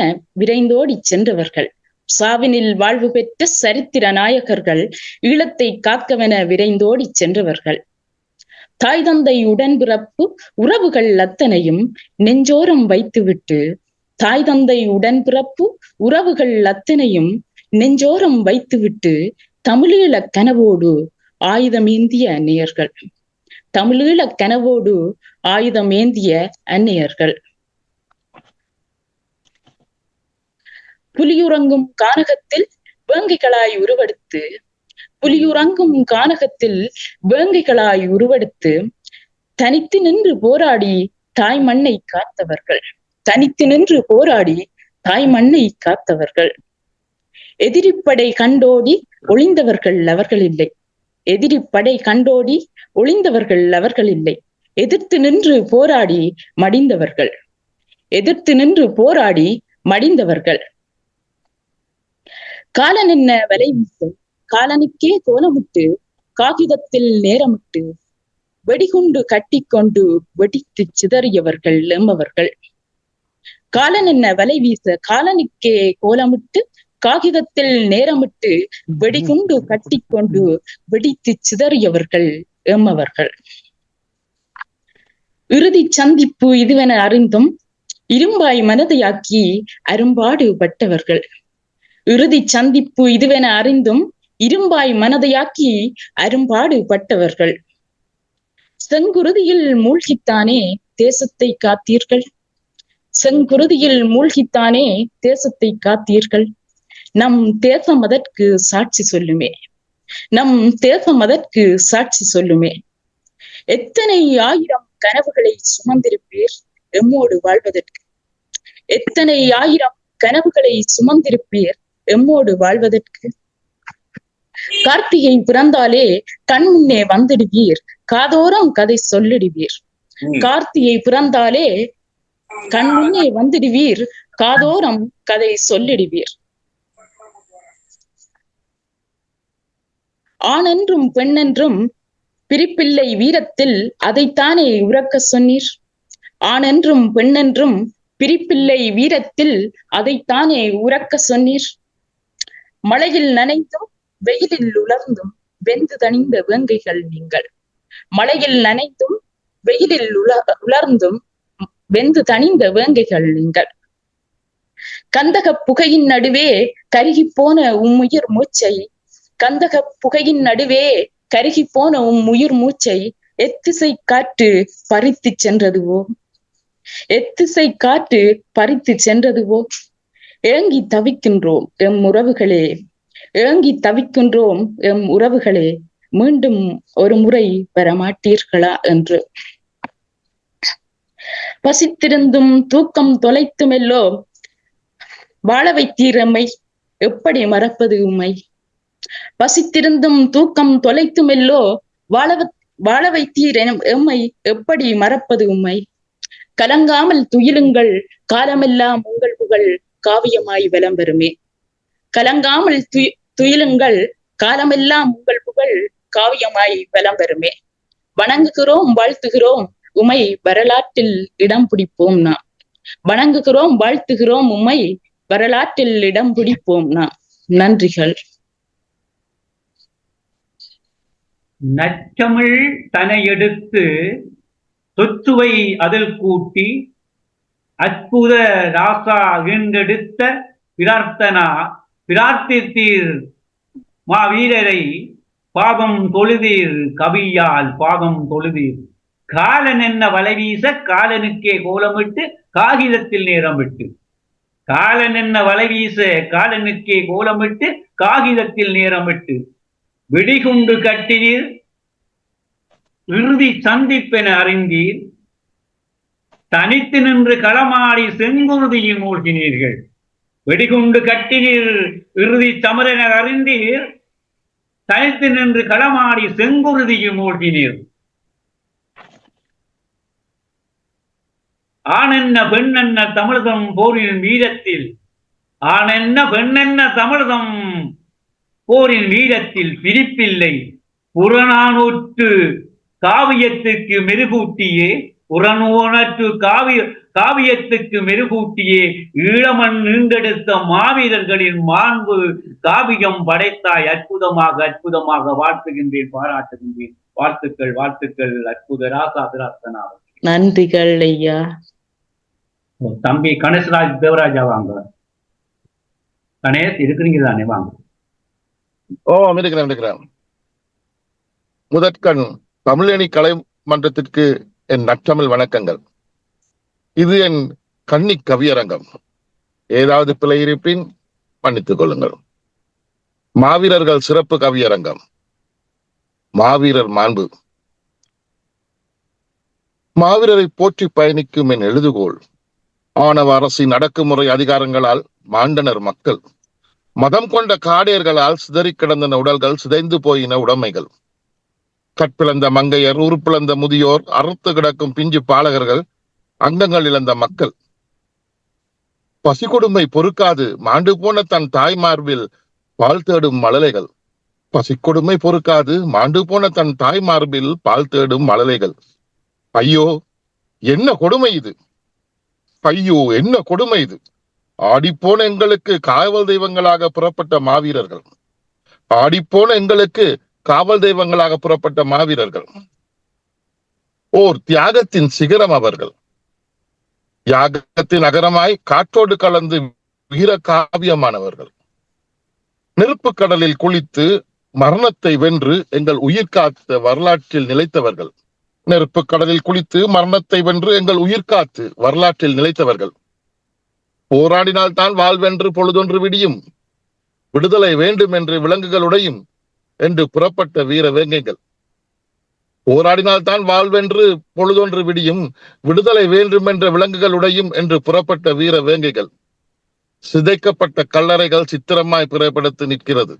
A: விரைந்தோடி சென்றவர்கள், சாவினில் வாழ்வு பெற்ற சரித்திர நாயகர்கள் ஈழத்தை காக்கவென விரைந்தோடி சென்றவர்கள். தாய் தந்தை உடன்பிறப்பு உறவுகள் அத்தனையும் நெஞ்சோரம் வைத்துவிட்டு, தாய் தந்தை உடன்பிறப்பு உறவுகள் அத்தனையும் நெஞ்சோரம் வைத்துவிட்டு தமிழீழ கனவோடு ஆயுதமேந்திய அந்நியர்கள், தமிழீழ கனவோடு ஆயுதமேந்திய அந்நியர்கள். புலியுறங்கும் கானகத்தில் வேங்கைகளாய் உருவெடுத்து, புலியுறங்கும் கானகத்தில் வேங்கைகளாய் உருவெடுத்து தனித்து நின்று போராடி தாய் மண்ணை காத்தவர்கள், தனித்து நின்று போராடி தாய் மண்ணை காத்தவர்கள். எதிரிப்படை கண்டோடி ஒளிந்தவர்கள் அவர்கள் இல்லை, எதிரிப்படை கண்டோடி ஒளிந்தவர்கள் அவர்கள் இல்லை. எதிர்த்து நின்று போராடி மடிந்தவர்கள், எதிர்த்து நின்று போராடி மடிந்தவர்கள். காலன் என்ன வலை வீசும், காலனுக்கே கோலமிட்டு காகிதத்தில் நேரமிட்டு வெடிகுண்டு கட்டிக்கொண்டு வெடித்து சிதறியவர்கள் எம்பவர்கள். காலன் என்ன வலை வீச, காலனுக்கே கோலமிட்டு காகிதத்தில் நேரமிட்டு வெடிகுண்டு கட்டிக்கொண்டு வெடித்து சிதறியவர்கள் எம்மவர்கள். இறுதி சந்திப்பு இதுவென அறிந்தும் இரும்பாய் மனதையாக்கி அரும்பாடு பட்டவர்கள், இறுதி சந்திப்பு இதுவென அறிந்தும் இரும்பாய் மனதையாக்கி அரும்பாடு பட்டவர்கள். செங்குருதியில் மூழ்கித்தானே தேசத்தை காத்தீர்கள். செங்குருதியில் மூழ்கித்தானே தேசத்தை காத்தீர்கள். நம் தேசம் அதற்கு சாட்சி சொல்லுமே. நம் தேசம் அதற்கு சாட்சி சொல்லுமே. எத்தனை ஆயிரம் கனவுகளை சுமந்திருப்பீர் எம்மோடு வாழ்வதற்கு. எத்தனை ஆயிரம் கனவுகளை சுமந்திருப்பீர் எம்மோடு வாழ்வதற்கு. கார்த்திகை பிறந்தாலே கண் முன்னே வந்துடுவீர், காதோரம் கதை சொல்லிடுவீர். கார்த்திகை பிறந்தாலே கண் முன்னே வந்துடுவீர், காதோரம் கதை சொல்லிடுவீர். ஆணென்றும் பெண்ணென்றும் பிரிப்பில்லை வீரத்தில், அதைத்தானே உரக்க சொன்னீர். ஆணென்றும் பெண்ணென்றும் பிரிப்பில்லை வீரத்தில், அதைத்தானே உரக்க சொன்னீர். மழையில் நனைந்தும் வெயிலில் உலர்ந்தும் வெந்து தணிந்த வேங்கைகள் நீங்கள். மழையில் நனைந்தும் வெயிலில் உலர்ந்தும் வெந்து தணிந்த வேங்கைகள் நீங்கள். கந்தக புகையின் நடுவே கருகி போன உயிர் மூச்சை, கந்தக புகையின் நடுவே கருகி போன உயிர் மூச்சை எத்திசை காற்று பறித்து சென்றதுவோ. எத்திசை காற்று பறித்து சென்றதுவோ. ஏங்கி தவிக்கின்றோம் எம் உறவுகளே, ஏங்கி தவிக்கின்றோம் எம் உறவுகளே, மீண்டும் ஒரு முறை பெறமாட்டீர்களா என்று. பசித்திருந்தும் தூக்கம் தொலைத்துமெல்லோ வாழ வைத்தீரம்மை, எப்படி மறப்பது உம்மை. பசித்திருந்தும் தூக்கம் தொலைத்துமெல்லோ வாழ வைத்தீர் எம்மை, எப்படி மறப்பது உம்மை. கலங்காமல் துயிலுங்கள், காலமெல்லாம் உங்கள் புகழ் காவியமாய் வலம் வருமே. கலங்காமல் துயிலுங்கள், காலமெல்லாம் உங்கள் புகழ் காவியமாய் வலம் வருமே. வணங்குகிறோம் வாழ்த்துகிறோம் உமை, வரலாற்றில் இடம் பிடிப்போம் நாம். வணங்குகிறோம் வாழ்த்துகிறோம் உமை, வரலாற்றில் இடம் பிடிப்போம் நாம். நன்றிகள்.
E: நற்றமிழ் தனை எடுத்து சொத்துவை அதில் கூட்டி, அற்புத ராசா என்றெடுத்த பிரார்த்தனா பிரார்த்தித்தீர் மாவீரரை, பாவம் தொழுதீர் கவியால் பாவம் தொழுதீர். காலன் என்ன வலைவீச காலனுக்கே கோலமிட்டு காகிதத்தில் நேரமிட்டு. காலன் என்ன வலைவீச காலனுக்கே கோலமிட்டு காகிதத்தில் நேரமிட்டு. வெடிகுண்டு கட்டினீர் இறுதி சந்திப்பென அறிந்தீர், தனித்து நின்று களமாடி செங்குருதியில் மூழ்கினீர்கள். வெடிகுண்டு கட்டினீர் இறுதி சமரென அறிந்தீர், தனித்து நின்று களமாடி செங்குருதியில் மூழ்கினீர். ஆணென்ன பெண்ணென்ன தமிழகம் போரின் வீரத்தில், ஆணென்ன பெண்ணென்ன தமிழகம் போரின் வீரத்தில் பிரிப்பில்லை. புறநானூற்று காவியத்துக்கு மெருகூட்டியே, புறநானூற்று காவியத்துக்கு மெருகூட்டியே ஈழமண் நீண்டெடுத்த மாவீரர்களின் மாண்பு காவியம் படைத்தாய். அற்புதமாக அற்புதமாக வாழ்த்துகின்றேன், பாராட்டுகின்றேன். வாழ்த்துக்கள் வாழ்த்துக்கள். அற்புத ராசா திராத்தனா.
A: நன்றிகள் ஐயா.
E: தம்பி கணேஷ்ராஜ் தேவராஜா வாங்க. கணேஷ் இருக்கிறீங்க தானே? வாங்க.
I: இருக்கிறேன். முதற்கண் தமிழணி கலை மன்றத்திற்கு என் நற்றமிழ் வணக்கங்கள். இது என் கன்னி கவியரங்கம். ஏதாவது பிழை இருப்பின் மன்னித்துக் கொள்ளுங்கள். மாவீரர்கள் சிறப்பு கவியரங்கம். மாவீரர் மாண்பு. மாவீரரை போற்றி பயணிக்கும் என் எழுதுகோள். ஆணவ அரசின் அடக்குமுறை அதிகாரங்களால் மாண்டனர் மக்கள். மதம் கொண்ட காடையர்களால் சிதறி கிடந்தன உடல்கள், சிதைந்து போயின உடைமைகள். கற்பிழந்த மங்கையர், உருப்பிழந்த முதியோர், அறுத்து கிடக்கும் பிஞ்சு பாலகர்கள், அங்கங்கள் இழந்த மக்கள். பசிக்கொடுமை பொறுக்காது மாண்டு போன தன் தாய் மார்பில் பால் தேடும் மழலைகள். பசிக்கொடுமை பொறுக்காது மாண்டு போன தன் தாய் மார்பில் பால் தேடும் மழலைகள். ஐயோ என்ன கொடுமை இது! ஐயோ என்ன கொடுமை இது! ஆடிப்போன எங்களுக்கு காவல் தெய்வங்களாக புறப்பட்ட மாவீரர்கள். ஆடிப்போன எங்களுக்கு காவல் தெய்வங்களாக புறப்பட்ட மாவீரர்கள். ஓர் தியாகத்தின் சிகரம் அவர்கள். தியாகத்தின் அகரமாய் காற்றோடு கலந்து வீர காவியமானவர்கள். நெருப்பு கடலில் குளித்து மரணத்தை வென்று எங்கள் உயிர் காத்த வரலாற்றில் நிலைத்தவர்கள். நெருப்பு கடலில் குளித்து மரணத்தை வென்று எங்கள் உயிர் காத்து வரலாற்றில் நிலைத்தவர்கள். போராடினால்தான் வாழ்வென்று பொழுதொன்று விடியும், விடுதலை வேண்டும் என்று விலங்குகளுடையும் என்று புறப்பட்ட வீர வேங்கைகள். போராடினால்தான் வாழ்வென்று பொழுதொன்று விடியும், விடுதலை வேண்டும் என்ற விலங்குகளுடையும் என்று புறப்பட்ட வீர வேங்கைகள். சிதைக்கப்பட்ட கல்லறைகள் சித்திரமாய் பிறப்படுத்தி நிற்கிறது.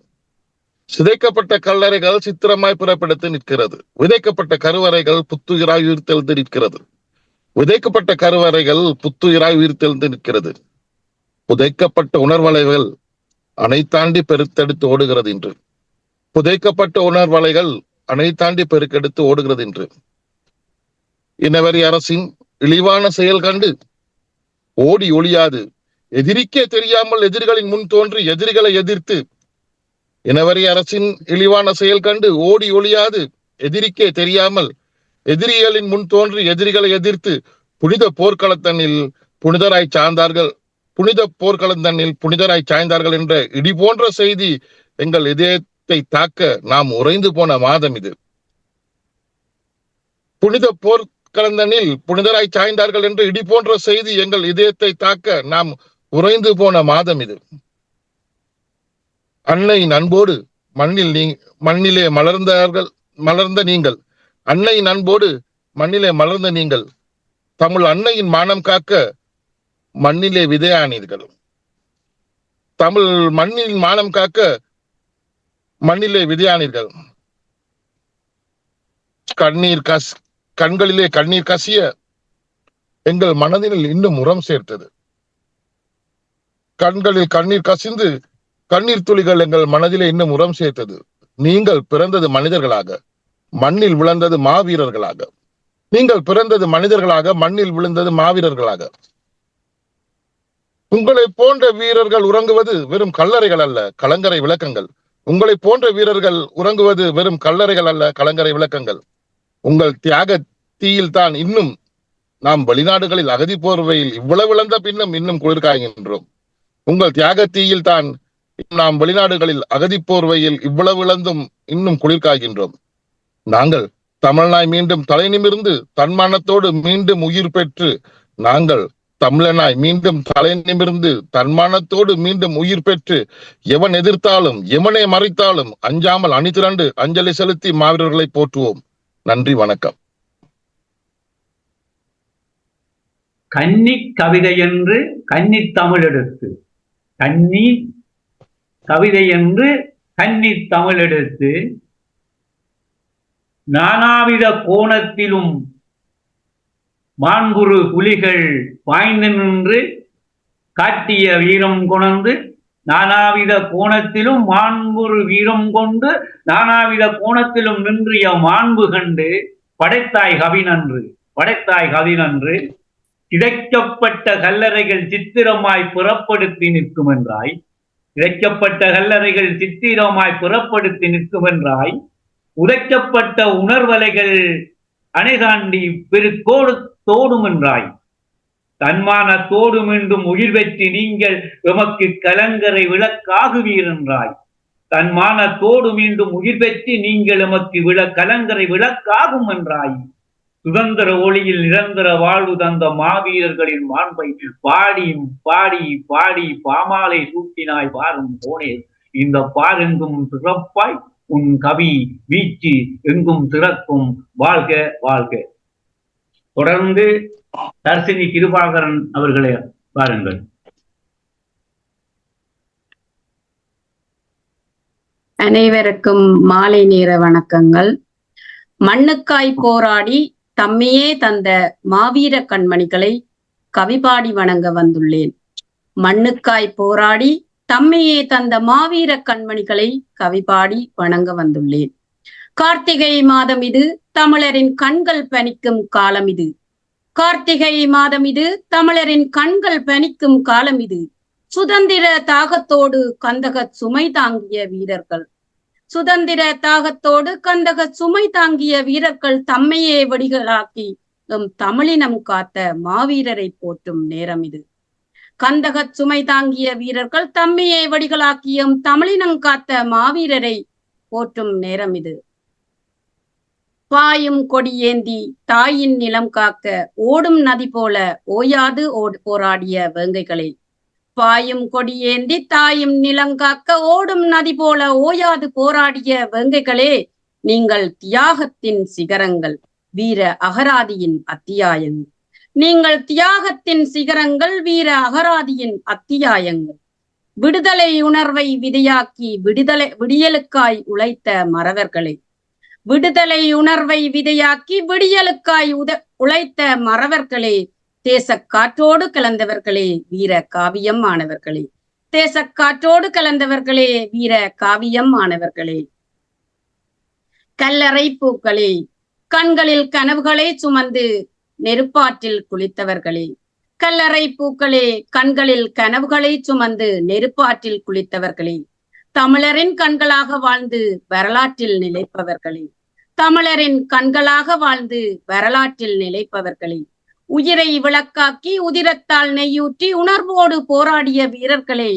I: சிதைக்கப்பட்ட கல்லறைகள் சித்திரமாய் பிறப்படுத்தி நிற்கிறது. விதைக்கப்பட்ட கருவறைகள் புத்துயிராய் உயிர்த்தெழுந்து நிற்கிறது. விதைக்கப்பட்ட கருவறைகள் புத்துயிராய் உயிர்த்தெழுந்து நிற்கிறது. புதைக்கப்பட்ட உணர்வலைகள் அணை தாண்டி பெருத்தெடுத்து ஓடுகிறது என்று. புதைக்கப்பட்ட உணர்வலைகள் அணை தாண்டி பெருக்கெடுத்து ஓடுகிறது என்று. இனவரி அரசின் இழிவான செயல் கண்டு ஓடி ஒளியாது எதிரிக்கே தெரியாமல் எதிரிகளின் முன் தோன்றி எதிரிகளை எதிர்த்து, இனவரி அரசின் இழிவான செயல் கண்டு ஓடி ஒளியாது எதிரிக்கே தெரியாமல் எதிரிகளின் முன் தோன்றி எதிரிகளை எதிர்த்து புனித போர்க்களத்தனில் புனிதராய் சாய்ந்தார்கள். புனித போர்க்களத்தனில் புனிதராய் சாய்ந்தார்கள் என்ற இடி போன்ற செய்தி எங்கள் இதயத்தை தாக்க நாம் உறைந்து போன மாதம் இது. புனித போர்க்களந்தனில் புனிதராய் சாய்ந்தார்கள் என்ற இடி போன்ற செய்தி எங்கள் இதயத்தை தாக்க நாம் உறைந்து போன மாதம் இது. அன்னையின் அன்போடு மண்ணிலே மலர்ந்த நீங்கள், அன்னையின் அன்போடு மண்ணிலே மலர்ந்த நீங்கள் தமிழ் அன்னையின் மானம் காக்க மண்ணிலே விதையானீர்கள். தமிழ் மண்ணின் மானம் காக்க மண்ணிலே விதையானீர்கள். கண்களிலே கண்ணீர் கசிய எங்கள் மனதில் இன்னும் உரம் சேர்த்தது. கண்களில் கண்ணீர் கசிந்து கண்ணீர் துளிகள் எங்கள் மனதிலே இன்னும் உரம் சேர்த்தது. நீங்கள் பிறந்தது மனிதர்களாக, மண்ணில் விழுந்தது மாவீரர்களாக. நீங்கள் பிறந்தது மனிதர்களாக, மண்ணில் விழுந்தது மாவீரர்களாக. உங்களை போன்ற வீரர்கள் உறங்குவது வெறும் கல்லறைகள் அல்ல, கலங்கரை விளக்கங்கள். உங்களை போன்ற வீரர்கள் உறங்குவது வெறும் கல்லறைகள் அல்ல, கலங்கரை விளக்கங்கள். உங்கள் தியாக தீயில் தான் இன்னும் நாம் வெளிநாடுகளில் அகதி போர்வையில் இவ்வளவு இழந்த பின்னும் இன்னும் குளிர்காய்கின்றோம். உங்கள் தியாக தீயில் தான் நாம் வெளிநாடுகளில் அகதி போர்வையில் இவ்வளவு இழந்தும் இன்னும் குளிர்காய்கின்றோம். நாங்கள் தமிழனாய் மீண்டும் தலை நிமிர்ந்து தன்மானத்தோடு மீண்டும் உயிர் பெற்று, நாங்கள் தமிழனாய் மீண்டும் தலை நிமிர்ந்து தன்மானத்தோடு மீண்டும் உயிர் பெற்று, எவன் எதிர்த்தாலும் எவனை மறைத்தாலும் அஞ்சாமல் அணிதிரண்டு அஞ்சலி செலுத்தி மாவீரர்களை போற்றுவோம். நன்றி, வணக்கம்.
E: கன்னி கவிதை என்று கன்னி தமிழ் எடுத்து, கன்னி கவிதை என்று கன்னி தமிழ் எடுத்து, நானாவித கோணத்திலும் மாண்புறு புலிகள் பாய்ந்து நின்று காட்டிய வீரம் கொணர்ந்து, நானாவித கோணத்திலும் மாண்புறு வீரம் கொண்டு நானாவித கோணத்திலும் நின்றிய மாண்பு கண்டு படைத்தாய் கவினன்று, படைத்தாய் கவினன்று. சிதைக்கப்பட்ட கல்லறைகள் சித்திரமாய் புறப்படுத்தி நிற்கும் என்றாய், சிதைக்கப்பட்ட கல்லறைகள் சித்திரமாய் புறப்படுத்தி நிற்கும் என்றாய். உதைக்கப்பட்ட உணர்வலைகள் அணை தாண்டி பெருக்கோடு தோடும் என்றாய். தன்மானத்தோடு மீண்டும் உயிர் பெற்று நீங்கள் எமக்கு கலங்கரை விளக்காகுவீர் என்றாய். தன்மானத்தோடு மீண்டும் உயிர் பெற்று நீங்கள் எமக்கு கலங்கரை விளக்காகும் என்றாய். சுதந்திர ஒளியில் நிரந்தர வாழ்வு தந்த மாவீரர்களின் மாண்பை பாடி பாடி பாடி பாமாலை சூட்டினாய் வாரும் போனே. இந்த பாரெங்கும் சிறப்பாய் உன் கவி வீச்சு எங்கும் திறக்கும், வாழ்க வாழ்க. தொடர்ந்து தர்சினி கிருபாகரன் அவர்களே பாருங்கள்.
J: அனைவருக்கும் மாலை நேர வணக்கங்கள். மண்ணுக்காய் போராடி தம்மையே தந்த மாவீர கண்மணிகளை கவிபாடி வணங்க வந்துள்ளேன். மண்ணுக்காய் போராடி தம்மையே தந்த மாவீர கண்மணிகளை கவிபாடி வணங்க வந்துள்ளேன். கார்த்திகை மாதம் இது, தமிழரின் கண்கள் பனிக்கும் காலம் இது. கார்த்திகை மாதம் இது, தமிழரின் கண்கள் பனிக்கும் காலம் இது. சுதந்திர தாகத்தோடு கந்தக சுமை தாங்கிய வீரர்கள், சுதந்திர தாகத்தோடு கந்தக சுமை தாங்கிய வீரர்கள் தம்மையே வெடிகளாக்கி தமிழினம் காத்த மாவீரரை போற்றும் நேரம் இது. கந்தக சுமை தாங்கிய வீரர்கள் தம்மையே வடிகளாக்கியும் தமிழினம் காத்த மாவீரரை போற்றும் நேரம் இது. பாயும் கொடியேந்தி தாயின் நிலம் காக்க ஓடும் நதி போல ஓயாது போராடிய வேங்கைகளே, பாயும் கொடியேந்தி தாயும் நிலங்காக்க ஓடும் நதி போல ஓயாது போராடிய வேங்கைகளே, நீங்கள் தியாகத்தின் சிகரங்கள், வீர அகராதியின் அத்தியாயங்கள். நீங்கள் தியாகத்தின் சிகரங்கள், வீர அகராதியின் அத்தியாயங்கள். விடுதலை உணர்வை விதையாக்கி விடியலுக்காய் உழைத்த மறவர்களே, விடுதலை உணர்வை விதையாக்கி விடியலுக்காய் உழைத்த மறவர்களே, தேசக்காற்றோடு கலந்தவர்களே, வீர காவியம் ஆனவர்களே, தேசக்காற்றோடு கலந்தவர்களே, வீர காவியம் ஆனவர்களே. கல்லறை பூக்களே, கண்களில் கனவுகளை சுமந்து நெருப்பாற்றில் குளித்தவர்களே, கல்லறை பூக்களே, கண்களில் கனவுகளை சுமந்து நெருப்பாற்றில் குளித்தவர்களே, தமிழரின் கண்களாக வாழ்ந்து வரலாற்றில் நிலைப்பவர்களே, தமிழரின் கண்களாக வாழ்ந்து வரலாற்றில் நிலைப்பவர்களே, உயிரை விளக்காக்கி உதிரத்தால் நெய்யூற்றி உணர்வோடு போராடிய வீரர்களே,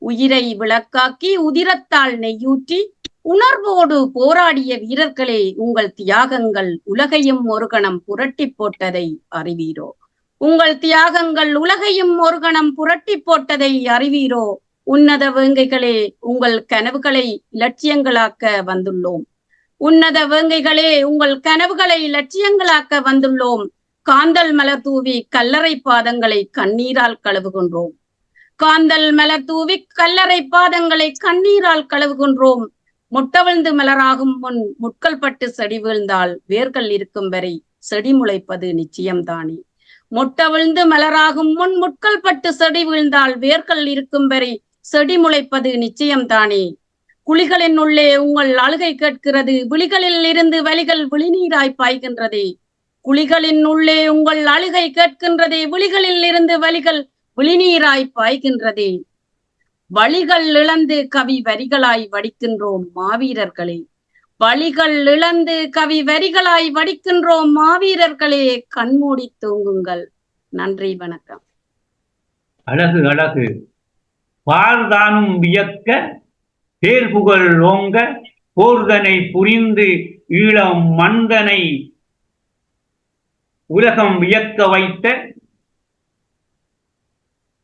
J: உயிரை விளக்காக்கி உதிரத்தால் நெய்யூற்றி உணர்வோடு போராடிய வீரர்களே, உங்கள் தியாகங்கள் உலகையும் ஒரு கணம் புரட்டி போட்டதை அறிவீரோ, உங்கள் தியாகங்கள் உலகையும் ஒரு கணம் புரட்டி போட்டதை அறிவீரோ. உன்னத வேங்கைகளே, உங்கள் கனவுகளை இலட்சியங்களாக்க வந்துள்ளோம். உன்னத வேங்கைகளே, உங்கள் கனவுகளை இலட்சியங்களாக்க வந்துள்ளோம். காந்தல் மலர் தூவி கல்லறை பாதங்களை கண்ணீரால் கழுவுகின்றோம். காந்தல் மலர் தூவி கல்லறை பாதங்களை கண்ணீரால் கழுவுகின்றோம். முட்டவிழ்ந்து மலராகும் முன் முட்கள் பட்டு செடி வீழ்ந்தால் வேர்கள் இருக்கும் வரை செடி முளைப்பது நிச்சயம்தானே. முட்டவிழ்ந்து மலராகும் முன் முட்கள் பட்டு செடி வீழ்ந்தால் வேர்கள் இருக்கும் வரை செடி முளைப்பது நிச்சயம்தானே. குழிகளின் உள்ளே உங்கள் அழுகை கேட்கிறது, விழிகளில் இருந்து வலிகள் விழிநீராய் பாய்கின்றதே. குழிகளின் உள்ளே உங்கள் அழுகை கேட்கின்றதே, விழிகளில் இருந்து வலிகள் விழிநீராய் பாய்கின்றதே. வழிகள் இழந்து கவி வரிகளாய் வடிக்கின்றோம் மாவீரர்களே, வழிகள் இழந்து கவி வரிகளாய் வடிக்கின்றோம் மாவீரர்களே, கண்மூடி தூங்குங்கள். நன்றி, வணக்கம்.
E: அழகு அழகு. பார்தானும் வியக்க தேர்புகழ் ஓங்க போர்தனை புரிந்து ஈழம் மந்தனை உலகம் வியக்க வைத்த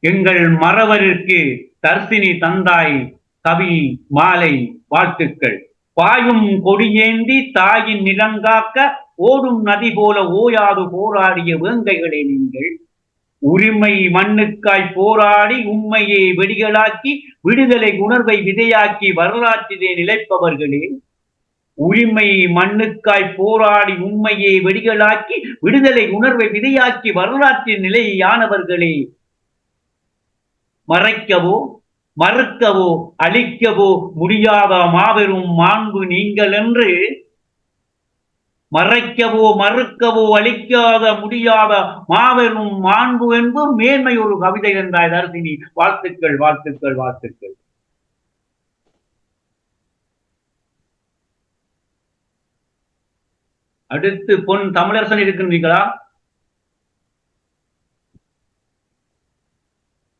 E: எங்கள் மறவருக்கு தர்சினி தந்தாய் கவி மாலை வாழ்த்துக்கள். பாயும் கொடியேந்தி தாயின் நிலங்காக்க ஓடும் நதி போல ஓயாது போராடிய வேங்கைகளே, நீங்கள் உரிமை மண்ணுக்காய் போராடி உண்மையை வெடிகளாக்கி விடுதலை உணர்வை விதையாக்கி வரலாற்றிலே நிலைப்பவர்களே, உரிமை மண்ணுக்காய் போராடி உண்மையை வெடிகளாக்கி விடுதலை உணர்வை விதையாக்கி வரலாற்றின் நிலையானவர்களே, மறைக்கவோ மறுக்கவோ அழிக்கவோ முடியாத மாபெரும் மாண்பு நீங்கள் என்று, மறைக்கவோ மறுக்கவோ அழிக்காத முடியாத மாபெரும் மாண்பு என்பதும் மேன்மை ஒரு கவிதை என்றாய் தர்சினி. வாழ்த்துக்கள் வாழ்த்துக்கள் வாழ்த்துக்கள். அடுத்து பொன் தமிழரசன் இருக்கின்றீர்களா?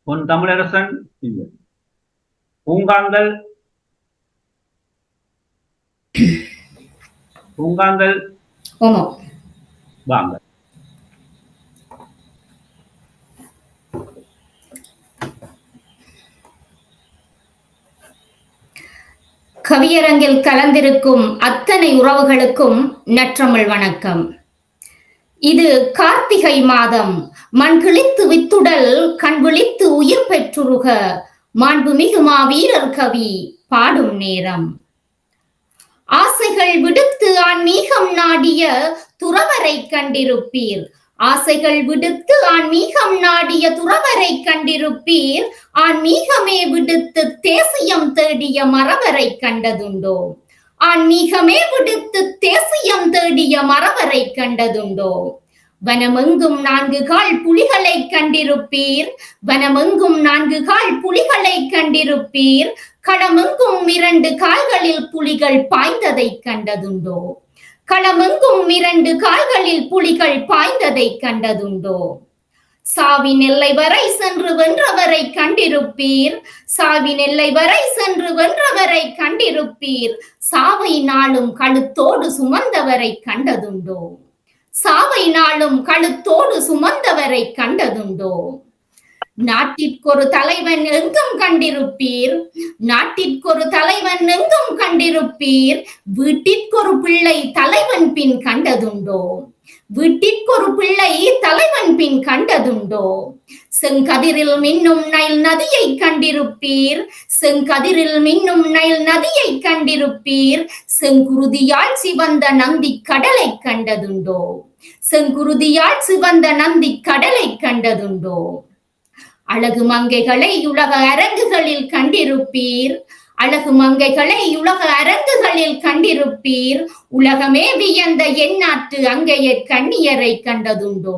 E: பொன் தமிழரசன் இல்லை. பூங்காந்தல் பூங்காந்தல் வாங்க.
K: கவியரங்கில் கலந்திருக்கும் அத்தனை உறவுகளுக்கும் நற்றமிழ் வணக்கம். இது கார்த்திகை மாதம். மண் கிழித்து வித்துடல் கண் விழித்து உயிர் பெற்றுருக மாண்புமிகு மாவீரர் கவி பாடும் நேரம். ஆசைகள் விடுத்து ஆன்மீகம் நாடிய துறவரை கண்டிருப்பீர், ஆசைகள் விடுத்து ஆன்மீகம் நாடிய துறவரை கண்டிருப்பீர், ஆன்மீகமே விடுத்து தேசியம் தேடிய மறவரை கண்டதுண்டோ, ஆன்மீகமே விடுத்து தேசியம் தேடிய மறவரை கண்டதுண்டோ. வனமெங்கும் 4 கால் புலிகளை கண்டிருப்பீர், வனமெங்கும் 4 கால் புலிகளை கண்டிருப்பீர், களமெங்கும் 2 கால்களில் புலிகள் பாய்ந்ததை கண்டதுண்டோ, களமெங்கும் 2 கால்களில் புலிகள் பாய்ந்ததை கண்டதுண்டோ. சாவின் எல்லை வரை சென்று வென்றவரை கண்டிருப்பீர். சாவின் எல்லை வரை சென்று வென்றவரை கண்டிருப்பீர். சாவை நாளும் கழுத்தோடு சுமந்தவரை கண்டதுண்டோ? சாவை நாளும் கழுத்தோடு சுமந்தவரை கண்டதுண்டோ? நாட்டிற்கொரு தலைவன் எங்கும் கண்டிருப்பீர். நாட்டிற்கொரு தலைவன் எங்கும் கண்டிருப்பீர். வீட்டிற்கொரு பிள்ளை தலைவன் பின் கண்டதுண்டோ? வீட்டிற்கொரு பிள்ளை தலைவன் பின் கண்டதுண்டோ? செங்கதிரில் மின்னும் நைல் நதியை கண்டிருப்பீர். செங்கதிரில் மின்னும் நைல் நதியை கண்டிருப்பீர். செங்குருதியால் சிவந்த நந்தி கடலை கண்டதுண்டோ? செங்குருதியால் சிவந்த நந்தி கடலை கண்டதுண்டோ? அழகு மங்கைகளை உலக அரங்குகளில் கண்டிருப்பீர். அழகு மங்கைகளை உலக அரங்குகளில் கண்டிருப்பீர். உலகமே வியந்த எந்நாட்டு அங்கைய கண்ணியரை கண்டதுண்டோ?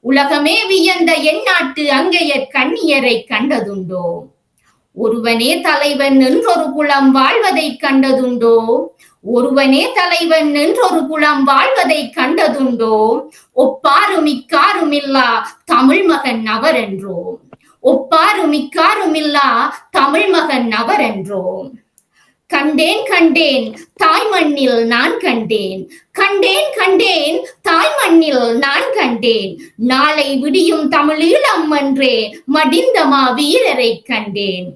K: உலகமே வியந்த எந்நாட்டு அங்கைய கண்ணியரை கண்டதுண்டோ? ஒருவனே தலைவன் என்றொரு குலம் வாழ்வதை கண்டதுண்டோ? ஒருவனே தலைவன் என்றொரு குலம் வாழ்வதை கண்டதுண்டோ? ஒப்பாரும் இக்காரும் இல்லா தமிழ் மகன் அவர் என்றோ? ஒப்பாரும் இக்காரும் இல்லா தமிழ் மகன் அவர் என்றோ? கண்டேன் கண்டேன் தாய் மண்ணில் நான் கண்டேன். கண்டேன் கண்டேன் தாய் மண்ணில் நான் கண்டேன். நாளை விடியும் தமிழீழம் என்றே மடிந்த மா வீரரை கண்டேன்.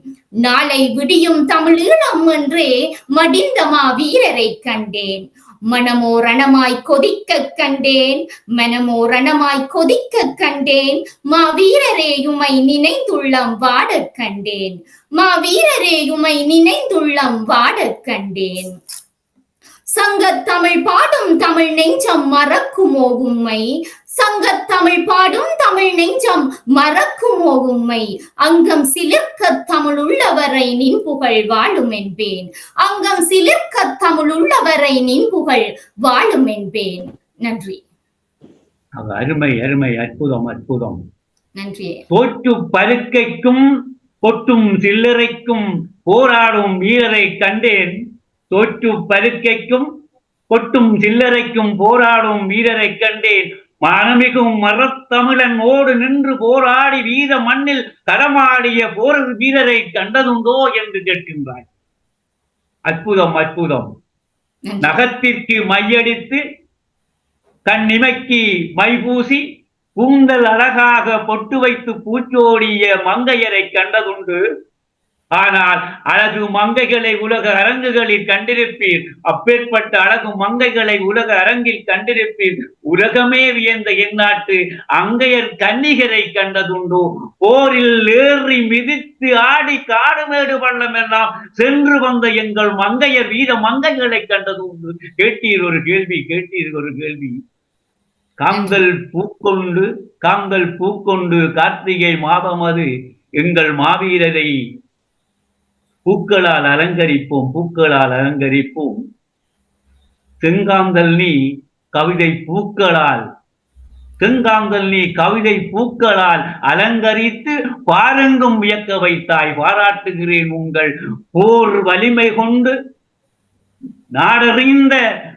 K: நாளை விடியும் தமிழீழம் என்றே மடிந்த மா வீரரை கண்டேன். மனமோ ரணமாய் கொதிக்க கண்டேன். மனமோ ரணமாய் கொதிக்க கண்டேன். மா வீரரே உமை நினைந்துள்ளம் வாடக் கண்டேன். மா வீரரே உமை நினைந்துள்ளம் வாடக் கண்டேன். சங்கத் தமிழ் பாடும் தமிழ் நெஞ்சம் மறக்குமோ உம்மை? சங்கத் தமிழ் பாடும் தமிழ் நெஞ்சம் மறக்குமோ உம்மை? அங்கம் சிலிர்க்க தமிழ் உள்ளவரை நின் புகழ் வாழும் என்பேன். அங்கம் சிலிர்க்க தமிழ் உள்ளவரை நின் புகழ் வாழும் என்பேன். நன்றி.
E: அருமை அருமை, அற்புதம் அற்புதம்.
K: நன்றி.
E: தோற்று பருக்கைக்கும் கொட்டும் சில்லறைக்கும் போராடும் வீரரை கண்டேன். தோற்று பருக்கைக்கும் கொட்டும் சில்லறைக்கும் போராடும் வீரரை கண்டேன். மானமிகும் மரத்தமிழன் ஓடு நின்று போராடி வீர மண்ணில் களமாடிய போர் வீரரை கண்டதுண்டோ என்று கேட்கின்றாய். அற்புதம் அற்புதம். நகத்திற்கு மையடித்து கண்ணிமைக்கு மைபூசி கூந்தல் அழகாக பொட்டு வைத்து பூச்சோடிய மங்கையரை கண்டதுண்டு. ஆனால் அழகு மங்கைகளை உலக அரங்குகளில் கண்டிருப்பீர். அப்பேற்பட்ட அழகு மங்கைகளை உலக அரங்கில் கண்டிருப்பீர். உலகமே வியந்த எந்நாட்டு அங்கையர் கன்னிகரை கண்டதுண்டோ? போரில் ஏறி மிதித்து ஆடி காடுமேடு பள்ளம் எல்லாம் சென்று வந்த எங்கள் மங்கையர் வீர மங்கைகளை கண்டதுண்டு. கேட்டீர் ஒரு கேள்வி, கேட்டீர் ஒரு கேள்வி. காந்தல் பூக்கொண்டு கார்த்திகை மாதம் அது எங்கள் மாவீரரை பூக்களால் அலங்கரிப்போம், பூக்களால் அலங்கரிப்போம். செங்காந்தல் நீ கவிதை பூக்களால், செங்காந்தல் நீ கவிதை பூக்களால் அலங்கரித்து பாரெங்கும் வியக்க வைத்தாய். பாராட்டுகிறேன் உங்கள் போர் வலிமை கொண்டு நாடறிந்த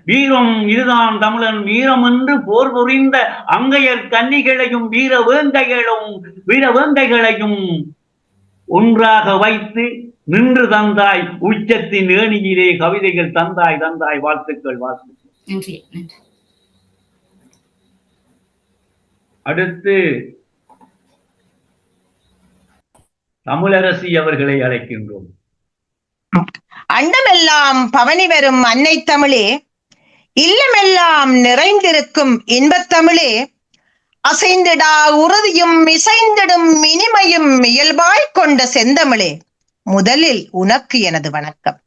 E: வீரம். இதுதான் தமிழன் வீரம் என்று போர் புரிந்த அங்கையர் கன்னிகளையும் வீர வேங்கைகளையும் ஒன்றாக வைத்து நின்று தந்தாய். உச்சத்தின் ஏணியிலே கவிதைகள் தந்தாய். வாழ்த்துக்கள், வாழ்த்துக்கள். அடுத்து தமிழரசி அவர்களை அழைக்கின்றோம்.
C: அண்டமெல்லாம் பவனி வரும் அன்னை தமிழே, இல்லமெல்லாம் நிறைந்திருக்கும் இன்பத்தமிழே, அசைந்திடா உறுதியும் இசைந்திடும் இனிமையும் இயல்பாய் கொண்ட செந்தமிழே, முதலில் உனக்கு எனது வணக்கம்.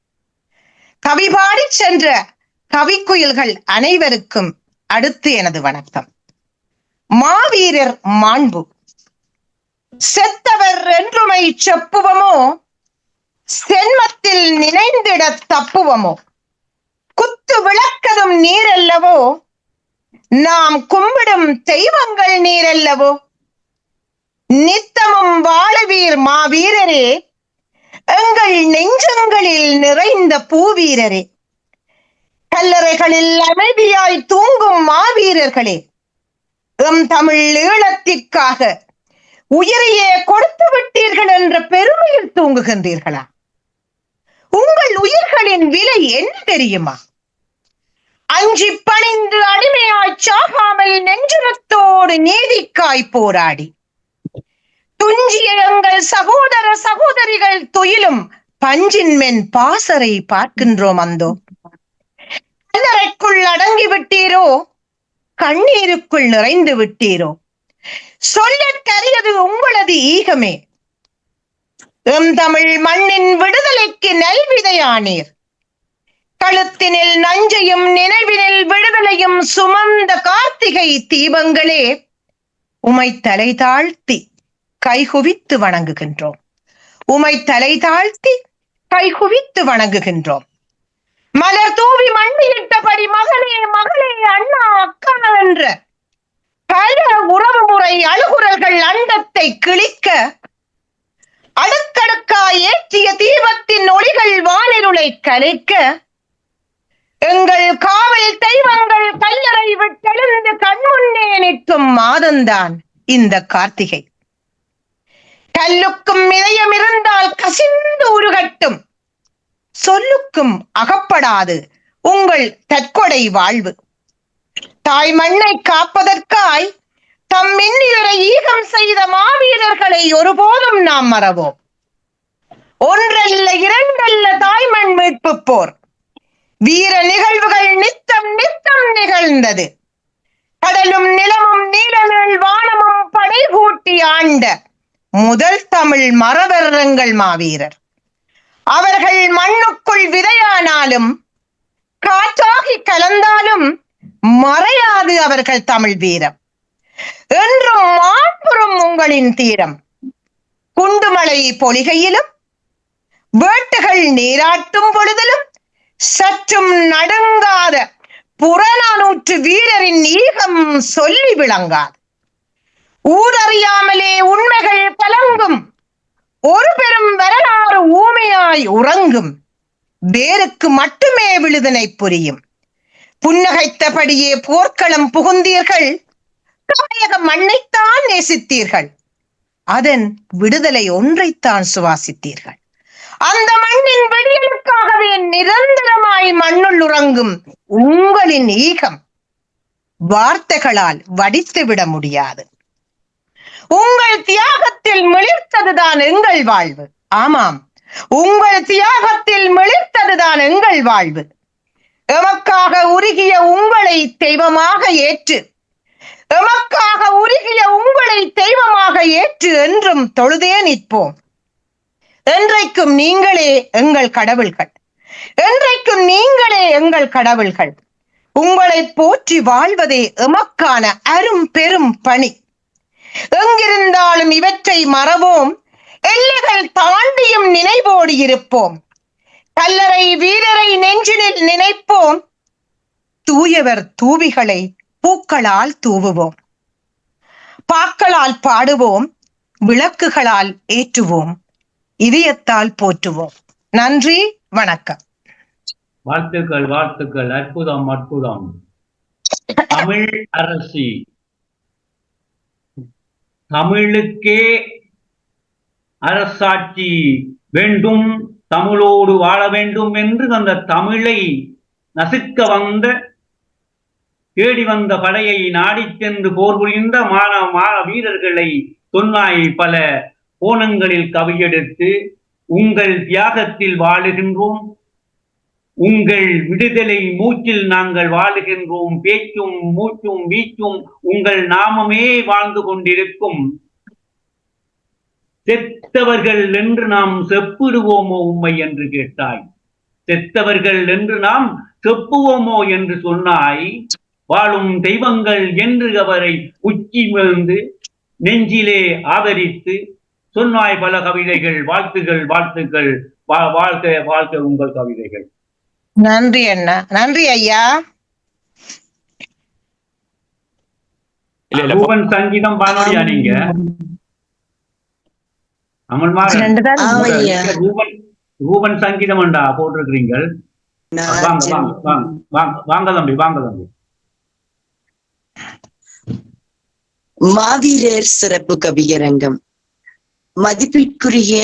C: கவி பாடி சென்ற கவிக்குயில்கள் அனைவருக்கும் அடுத்து எனது வணக்கம். மாவீரர் மாண்பு செத்தவர் என்றுமை செப்புவமோ, சென்மத்தில் நினைந்திட தப்புவமோ, குத்து விளக்கதும் நீரல்லவோ, நாம் கும்பிடும் தெய்வங்கள் நீரல்லவோ, நித்தமும் வாழவீர் மாவீரரே, எங்கள் நெஞ்சங்களில் நிறைந்த பூவீரரே, கல்லறைகளில் அமைதியாய் தூங்கும் மாவீரர்களே, எம் தமிழ் ஈழத்திற்காக உயிரையே கொடுத்து விட்டீர்கள் என்ற பெருமையில் தூங்குகின்றீர்களா? உங்கள் உயிர்களின் விலை என்ன தெரியுமா? அஞ்சி பணிந்து அடிமையாய் சாகாமல் நெஞ்சுரத்தோடு நீதிக்காய் போராடி துஞ்சிய எங்கள் சகோதர சகோதரிகள் துயிலும் பஞ்சின் மென் பாசறை பார்க்கின்றோம். அந்தோ கல்லறைக்குள் அடங்கி விட்டீரோ, கண்ணீருக்குள் நிறைந்து விட்டீரோ? சொல்லற்கரியது உங்களது ஈகமே. எம் தமிழ் மண்ணின் விடுதலைக்கு நல்விதையானீர். கழுத்தினில் நஞ்சையும் நினைவினில் விடுதலையும் சுமந்த கார்த்திகை தீபங்களே, உமை தலை தாழ்த்தி கைகுவித்து வணங்குகின்றோம். உமை தலை தாழ்த்தி கைகுவித்து வணங்குகின்றோம். மலர் தூவி மண்ணிலிட்டபடி மகளே மகளே அண்ணா அக்கா என்ற பல உறவு முறை அழுகுறல்கள் அண்டத்தை கிழிக்க அடுக்கடுக்காய் ஏற்றிய தீபத்தின் ஒளிகள் வானிருளை கலைக்க எங்கள் காவல் தெய்வங்கள் கல்லறை விட்டெழுந்து கண்முன்னே நிற்கும் மாதந்தான் இந்த கார்த்திகை. கல்லுக்கும் இதயம் இருந்தால் கசிந்து உருகட்டும், சொல்லுக்கும் அகப்படாது உங்கள் தற்கொடை வாழ்வு. தாய் மண்ணை காப்பதற்காய் தம் மின்னிலரை ஈகம் செய்த மாவீரர்களை ஒருபோதும் நாம் மறவோம். ஒன்றல்ல இரண்டல்ல தாய்மண் மீட்பு போர் வீர நிகழ்வுகள் நித்தம் நித்தம் நிகழ்ந்தது. கடலும் நிலமும் நீலநீள் வானமும் படை கூட்டி ஆண்ட முதல் தமிழ் மறவரங்கள் மாவீரர். அவர்கள் மண்ணுக்குள் விதையானாலும் காற்றாகி கலந்தாலும் மறையாது அவர்கள் தமிழ் வீரம். என்றும் மாபெரும் உங்களின் தீரம். குண்டுமலை பொலிகையிலும் வேட்டுகள் நீராட்டும் பொழுதிலும் சற்றும் நடுங்காத புறநானூற்று வீரரின் ஈகம் சொல்லி விளங்காது. ஊரறியாமலே உண்மைகள் கலங்கும் ஒரு பெரும் வரலாறு ஊமையாய் உறங்கும். வேருக்கு மட்டுமே விழுதனை புரியும். புன்னகைத்தபடியே போர்க்களம் புகுந்தீர்கள். தாயக மண்ணைத்தான் நேசித்தீர்கள். அதன் விடுதலை ஒன்றைத்தான் சுவாசித்தீர்கள். அந்த மண்ணின் விடியலுக்காகவே நிரந்தரமாய் மண்ணுள் உறங்கும் உங்களின் ஈகம் வார்த்தைகளால் வடித்துவிட முடியாது. உங்கள் தியாகத்தில் மிளிர்த்ததுதான் எங்கள் வாழ்வு. ஆமாம், உங்கள் தியாகத்தில் மிளிர்த்ததுதான் எங்கள் வாழ்வு. எமக்காக உருகிய உங்களை தெய்வமாக ஏற்று எமக்காக உருகிய உங்களை தெய்வமாக ஏற்று என்றும் தொழுதே நிற்போம். என்றைக்கும் நீங்களே எங்கள் கடவுள்கள். என்றைக்கும் நீங்களே எங்கள் கடவுள்கள். உங்களை போற்றி வாழ்வதே எமக்கான அரும் பெரும் பணி. எங்கிருந்தாலும் இவற்றை மறவோம். எல்லைகள் தாண்டியும் நினைவோடு இருப்போம். கல்லறை வீரரை நெஞ்சினில் நினைப்போம். தூயவர் தூவிகளை பூக்களால் தூவுவோம். பாக்களால் பாடுவோம். விளக்குகளால் ஏற்றுவோம். இதயத்தால் போற்றுவோம். நன்றி, வணக்கம்.
E: வாழ்த்துக்கள், வாழ்த்துக்கள். அற்புதம், அற்புதம். தமிழ் அரசி, தமிழுக்கே அரசாட்சி வேண்டும், தமிழோடு வாழ வேண்டும் என்று அந்த தமிழை நசுக்க வந்த தேடி வந்த படையை நாடி சென்று போர் புரிந்த மான வீரர்களை சொன்னாய். பல கோணங்களில் கவியெடுத்து உங்கள் தியாகத்தில் வாழுகின்றோம், உங்கள் விடுதலை மூச்சில் நாங்கள் வாழுகின்றோம், பேச்சும் மூச்சும் வீச்சும் உங்கள் நாமமே வாழ்ந்து கொண்டிருக்கும். செத்தவர்கள் என்று நாம் செப்பிடுவோமோ உம்மை என்று கேட்டாய். செத்தவர்கள் என்று நாம் செப்புவோமோ என்று சொன்னாய். வாழும் தெய்வங்கள் என்று அவரை உச்சி விழுந்து நெஞ்சிலே ஆதரித்து சொன்னாய் பல கவிதைகள். வாழ்த்துகள், வாழ்த்துக்கள். வாழ்க வாழ்க உங்கள் கவிதைகள்.
C: நன்றி அண்ணா, நன்றி ஐயா.
E: ரூபன் சங்கீதம் பானோடியா நீங்க? ரூபன் சங்கீதம் போட்டிருக்கிறீங்க. வாங்க தம்பி, வாங்க தம்பி.
L: மாவீரர் சிறப்பு கவியரங்கம். மதிப்பிற்குரிய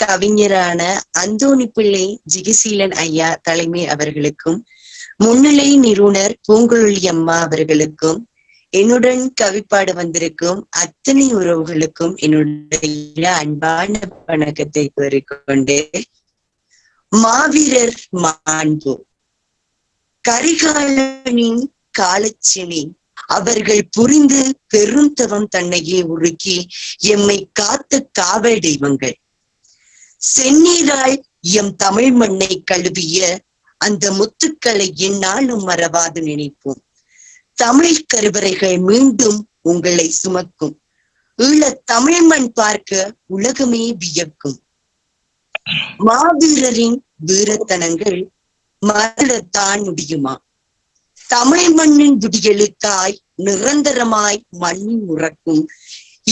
L: கவிஞரான அந்தோணி பிள்ளை ஜிகிசீலன் ஐயா தலைமை அவர்களுக்கும், முன்னிலை நிறுவனர் பூங்குழலி அம்மா அவர்களுக்கும், என்னுடன் கவிப்பாட வந்திருக்கும் அத்தனை உறவுகளுக்கும் என்னுடைய அன்பான வணக்கத்தை கூறிக்கொண்டு, மாவீரர் மாண்பு கரிகாலனின் காலச்சினி அவர்கள் புரிந்து பெரும் தவம் தன்னையே உருக்கி எம்மை காத்த காவல் தெய்வங்கள். செந்நீரால் எம் தமிழ் மண்ணை கழுவிய அந்த முத்துக்களை எந்நாளும் மறவாது நினைப்போம். தமிழ் கருவறைகள் மீண்டும் உங்களை சுமக்கும். ஈழத் தமிழ் மண் பார்க்க உலகமே வியக்கும். மாவீரரின் வீரத்தனங்கள் மறத்தான் முடியுமா? தமிழ் மண்ணின் விடியலுக்காய் நிரந்தரமாய் மண்ணின் உறக்கும்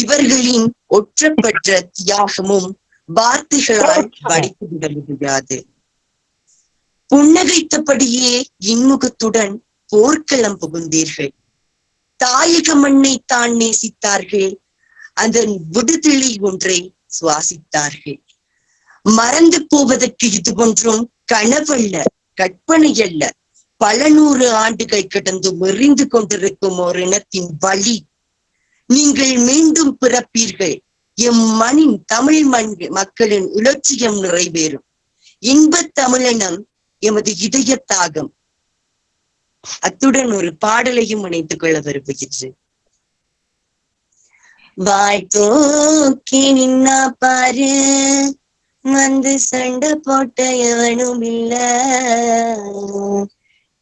L: இவர்களின் ஒற்றப்பட்ட தியாகமும் வார்த்தைகளால் வடித்துவிட முடியாது. புன்னகைத்தபடியே இன்முகத்துடன் போர்க்களம் புகுந்தீர்கள். தாயக மண்ணை தான் நேசித்தார்கள். அதன் விடுதலை ஒன்றை சுவாசித்தார்கள். மறந்து போவதற்கு இது ஒன்றும் கனவல்ல, கற்பனை அல்ல. பல நூறு ஆண்டுகள் கடந்து மெறிந்து கொண்டிருக்கும் ஒரு இனத்தின் வழி. நீங்கள் மீண்டும் பிறப்பீர்கள். எம் மண்ணின் தமிழ் மக்களின் இலட்சியம் நிறைவேறும். இன்பத் தமிழினம் எமது இதய தாகம். அத்துடன் ஒரு பாடலையும் இணைத்துக் கொள்ள விரும்புகின்றேன். வாழ்த்தோக்கி நின்னா பாரு, வந்து சண்டை போட்ட எவனும் இல்ல,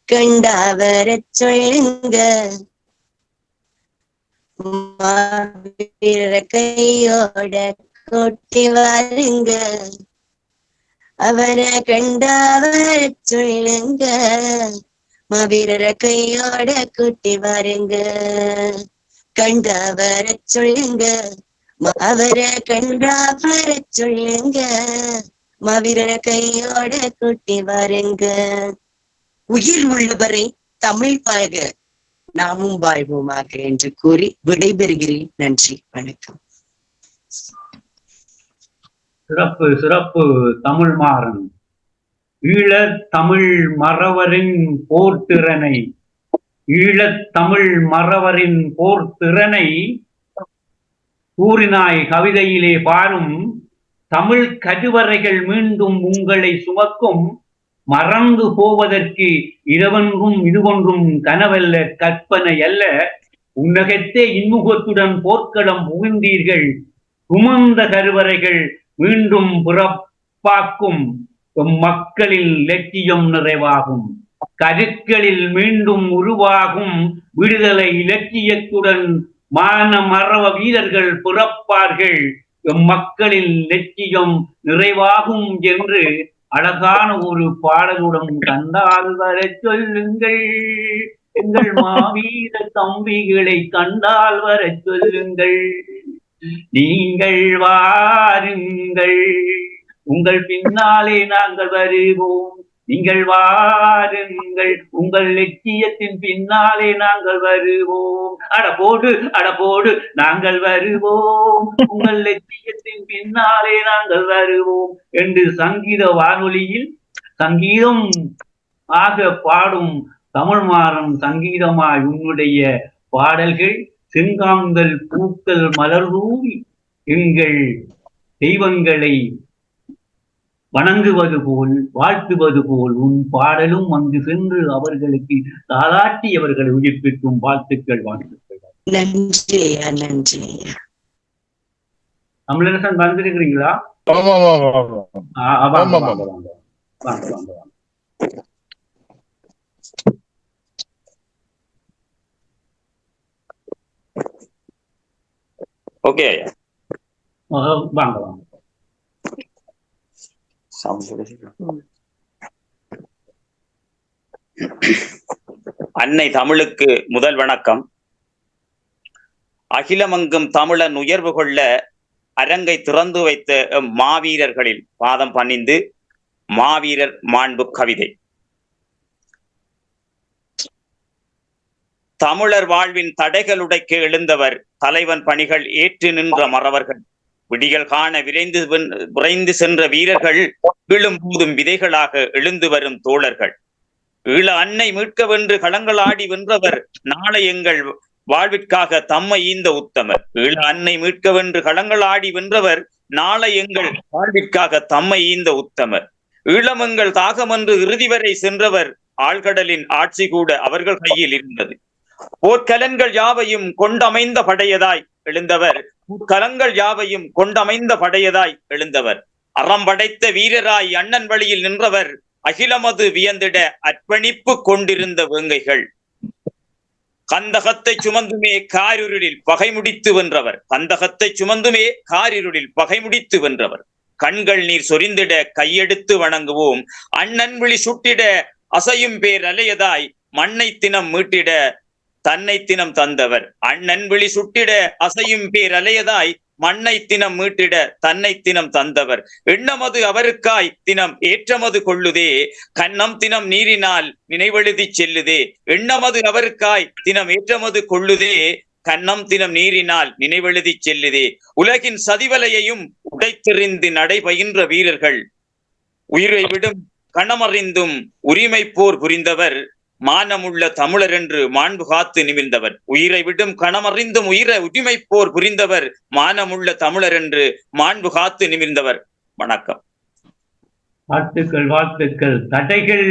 L: கண்டா வர சொல்லுங்க, கையோட கொட்டி வாருங்க, அவரை கண்டா வர சொல்லுங்க, மாவீரர கையோட கொட்டி வாருங்க, கண்டா வர சொல்லுங்க, அவரை கண்டா வர சொல்லுங்க, மாவீரர கையோட கொட்டி வாருங்க. உயிர் உள்ளவரை தமிழ் வாழ்க, நாமும் வாழ்வோமாக என்று கூறி விடைபெறுகிறேன். நன்றி, வணக்கம்.
E: சிறப்பு சிறப்பு தமிழ் மாறன். ஈழத் தமிழ் மறவரின் போர்த்திறனை, ஈழத் தமிழ் மறவரின் போர்த்திறனை கூறினாய் கவிதையிலே பாரும். தமிழ் கருவறைகள் மீண்டும் உங்களை சுமக்கும். மறந்து போவதற்கு இரவென்றும் இதுவொன்றும் கனவல்ல, கற்பனை அல்ல. உன்னகத்தே இன்முகத்துடன் போர்க்களம் புகுந்தீர்கள். சுமந்த கருவறைகள் மீண்டும் பிறப்பாக்கும். மக்களின் இலட்சியம் நிறைவாகும். கருக்களில் மீண்டும் உருவாகும். விடுதலை இலட்சியத்துடன் மான மறவ வீரர்கள் பிறப்பார்கள். மக்களின் லட்சியம் நிறைவாகும் என்று அழகான ஒரு பாடலுடன் கண்டால் வர சொல்லுங்கள், எங்கள் மாவீர தம்பிகளை கண்டால் வர சொல்லுங்கள், நீங்கள் வாருங்கள், உங்கள் பின்னாலே நாங்கள் வருவோம், நீங்கள் வாருங்கள், உங்கள் லட்சியத்தின் பின்னாலே நாங்கள் வருவோம், அடபோடு நாங்கள் வருவோம், உங்கள் லட்சியத்தின் பின்னாலே நாங்கள் வருவோம் என்று சங்கீத வானொலியில் சங்கீதம் ஆக பாடும் தமிழ் மாறன் சங்கீதமாய் உன்னுடைய பாடல்கள் செங்காந்தல் பூக்கள் மலர்தூவி எங்கள் தெய்வங்களை வணங்குவது போல் வாழ்த்துவது போல் உன் பாடலும் அங்கு சென்று அவர்களுக்கு தாளாட்டி அவர்களை உயிர்ப்பிக்கும் வாழ்த்துக்கள்.
L: நன்றி ஐயா, நன்றி.
E: தமிழரசன் வந்திருக்கிறீங்களா?
M: ஓகே,
E: வாங்க வாங்க.
M: அன்னை தமிழுக்கு முதல் வணக்கம். அகிலமங்கும் தமிழன் உயர்வு கொள்ள அரங்கை திறந்து வைத்த மாவீரர்களில் பாதம் பணிந்து மாவீரர் மாண்பு கவிதை. தமிழர் வாழ்வின் தடைகளுடைக்க எழுந்தவர், தலைவன் பணிகள் ஏற்று நின்ற மறவர்கள், விடிகள் காண விரைந்து சென்ற வீரர்கள், வீழும் போதும் விதைகளாக எழுந்து வரும் தோழர்கள். ஈழ அன்னை மீட்க வென்று களங்களாடி வென்றவர், நாளை எங்கள் வாழ்விற்காக தம்மை ஈந்த உத்தமர். ஈழ அன்னை மீட்க வென்று களங்களாடி வென்றவர், நாளை எங்கள் வாழ்விற்காக தம்மை ஈந்த உத்தமர். ஈழமெங்கள் தாகமென்று இறுதி வரை சென்றவர், ஆழ்கடலின் ஆட்சி கூட அவர்கள் கையில் இருந்தது. போர்க்கலன்கள் யாவையும் கொண்டமைந்த படையதாய் எழுந்தவர், கலங்கள் யாவையும் கொண்டமைந்த படையதாய் எழுந்தவர். அறம் படைத்த வீரராய் அண்ணன் வழியில் நின்றவர், அகிலமது வியந்திட அர்ப்பணிப்பு கொண்டிருந்த வேங்கைகள். கந்தகத்தை சுமந்துமே காரிருளில் பகை முடித்து வென்றவர், கந்தகத்தை சுமந்துமே காரிருளில் பகை முடித்து வென்றவர். கண்கள் நீர் சொரிந்திட கையெடுத்து வணங்குவோம், அண்ணன் விழி சுட்டிட அசையும் பேர் அலையதாய் மண்ணை தினம் மீட்டிட தன்னை தினம் தந்தவர். அண்ணன் விழி சுட்டிட அசையும் பேர் அலையதாய் மண்ணை தினம் மீட்டிட தன்னை தினம் தந்தவர். எண்ணமது அவருக்காய் தினம் ஏற்றமது கொள்ளுதே, கண்ணம் தினம் நீரினால் நினைவெழுதி செல்லுதே. எண்ணமது அவருக்காய் தினம் ஏற்றமது கொள்ளுதே, கண்ணம் தினம் நீரினால் நினைவெழுதி செல்லுதே. உலகின் சதிவலையையும் உடைத்தெறிந்து நடைபயின்ற வீரர்கள், உயிரை விடும் கணமறிந்தும் உரிமை போர் புரிந்தவர், மானமுள்ள தமிழர் என்று மாண்பு காத்து நிமிர்ந்தவர். உயிரை விடும் கணமறிந்தும் உரிமை போர் புரிந்தவர், மானமுள்ள தமிழர் என்று மாண்பு காத்து நிமிர்ந்தவர். வணக்கம்.
E: வாழ்த்துக்கள், வாழ்த்துக்கள். தடைகள்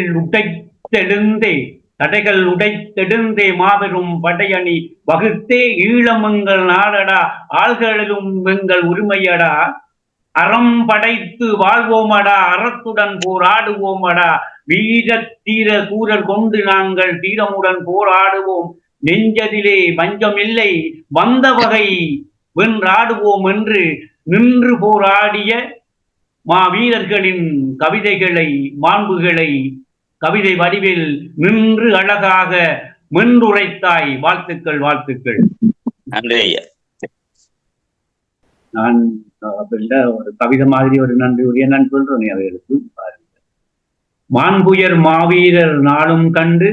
E: உடைத்தெழுந்தே மாபெரும் படையணி வகுத்தே, ஈழமெங்கள் நாடடா ஆள்களிலும் எங்கள் உரிமையடா. அறம் படைத்து வாழ்வோமடா, அறத்துடன் போராடுவோமடா. வீர தீர கூறல் கொண்டு நாங்கள் தீரமுடன் போராடுவோம். நெஞ்சதிலே வஞ்சமில்லை வந்த வகை வென்றாடுவோம் என்று நின்று போராடிய மாவீரர்களின் கவிதைகளை, மாண்புகளை கவிதை வடிவில் நின்று அழகாக மென்றுரைத்தாய். வாழ்த்துக்கள், வாழ்த்துக்கள்.
M: நன்றி ஐயா.
E: நான் ஒரு கவிதை மாதிரி ஒரு நன்றி உரிய நான் சொல்றேன் அவர்களுக்கு. மாண்புயர் மாவீரர் நாளும் கண்டு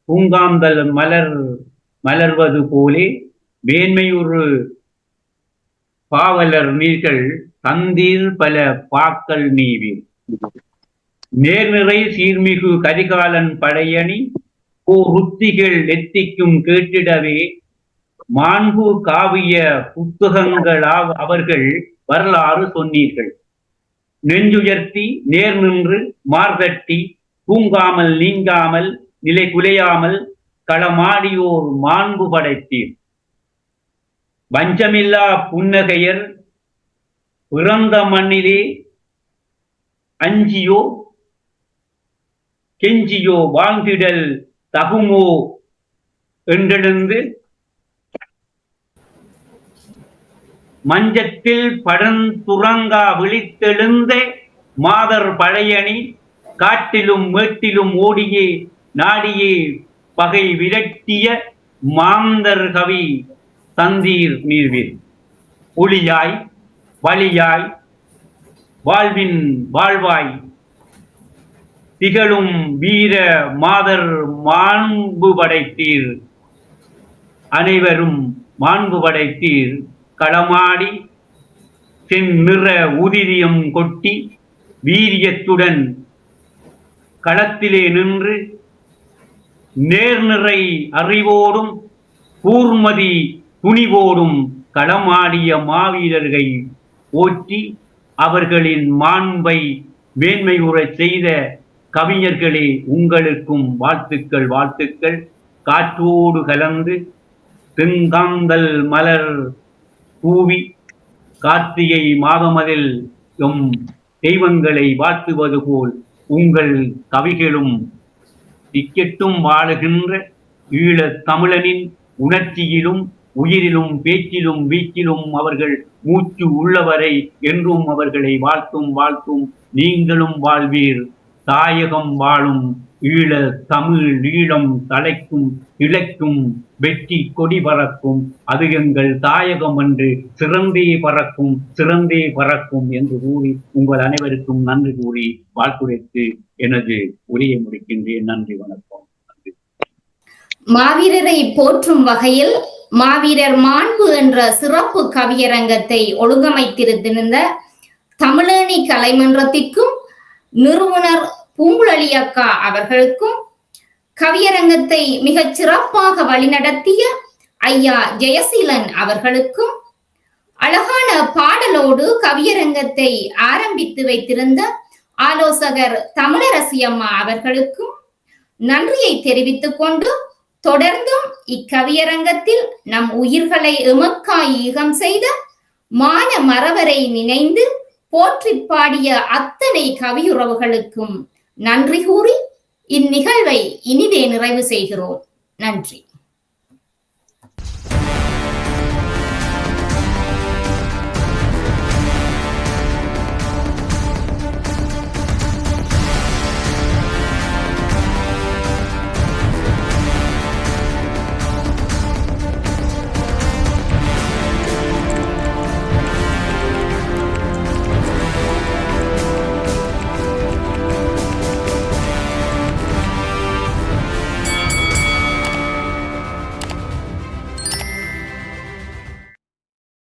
E: பூங்காந்தல் மலர்வது போலே, வேண்மையுறு பாவலர் நீர்கள் தந்தீர் பல பாக்கள் நீவீர். நேர்நிறை சீர்மிகு கரிகாலன் படையணி ருத்திகள் எத்திக்கும் கேட்டிடவே, மாண்பு காவிய புத்தகங்கள் அவர்கள் வரலாறு சொன்னீர்கள். நெஞ்சுயர்த்தி நேர் நின்று மார்கட்டி தூங்காமல் நீங்காமல் நிலை குலையாமல் களமாடியோர் மாண்பு படைத்தீர். வஞ்சமில்லா புன்னகையர் பிறந்த மண்ணிலே அஞ்சியோ கெஞ்சியோ வாழ்ந்திடல் தகுமோ என்றெழுந்து, மஞ்சத்தில் படந்துறங்கா விழித்தெழுந்த மாதர் பழையணி, காட்டிலும் மேட்டிலும் ஓடியே நாடியே பகை விரட்டிய மாந்தர் கவி தந்தீர் நீர்வீர். ஒளியாய் வழியாய் வாழ்வின் வாழ்வாய் திகழும் வீர மாதர் மாண்பு படைத்தீர். அனைவரும் மாண்பு படைத்தீர். களமாடி செந்நிற உதிரியம் கொட்டி வீரியத்துடன் களத்திலே நின்று நேர்நிறை அறிவோடும் கூர்மதி துணிவோடும் களமாடிய மாவீரர்களை போற்றி அவர்களின் மாண்பை மேன்மையுறச் செய்த கவிஞர்களே, உங்களுக்கும் வாழ்த்துக்கள், வாழ்த்துக்கள். காற்றோடு கலந்து தெங்காந்தல் மலர் பூவி கார்த்திகை மாதமதில் எம் தெய்வங்களை வாழ்த்துவது போல் உங்கள் கவிகளும் திக்கெட்டும் வாழுகின்ற ஈழத் தமிழனின் உணர்ச்சியிலும் உயிரிலும் பேச்சிலும் வீச்சிலும் அவர்கள் மூச்சு உள்ளவரை என்றும் அவர்களை வாழ்த்தும் வாழ்த்தும். நீங்களும் வாழ்வீர். தாயகம் வாழும் ஈழ தமிழ் ஈழம் தலைக்கும் இழைக்கும் வெற்றி கொடி பறக்கும். அது எங்கள் தாயகம் என்று சிறந்தே பறக்கும், சிறந்தே பறக்கும் என்று கூறி உங்கள் அனைவருக்கும் நன்றி கூறி வாழ்த்துரைத்து எனது உரையை முடிக்கின்றேன். நன்றி, வணக்கம்.
K: மாவீரரை போற்றும் வகையில் மாவீரர் மாண்பு என்ற சிறப்பு கவியரங்கத்தை ஒழுங்கமைத்திருந்த தமிழேணி கலைமன்றத்திற்கும் நிறுவனர் பூங்குழலி அக்கா அவர்களுக்கும் கவியரங்கத்தை மிகச் சிறப்பாக வழிநடத்திய ஐயா ஜெயசீலன் அவர்களுக்கும் அழகான பாடலோடு கவியரங்கத்தை ஆரம்பித்து வைத்திருந்த ஆலோசகர் தமிழரசி அம்மா அவர்களுக்கும் நன்றியை தெரிவித்துக் கொண்டு தொடர்ந்தும் இக்கவியரங்கத்தில் நம் உயிர்களை எமக்காய் ஈகம் செய்த மான மறவரை நினைந்து போற்றி பாடிய அத்தனை கவியுறவுகளுக்கும் நன்றி கூறி இந்நிகழ்வை இனிதே நிறைவு செய்கிறோம். நன்றி.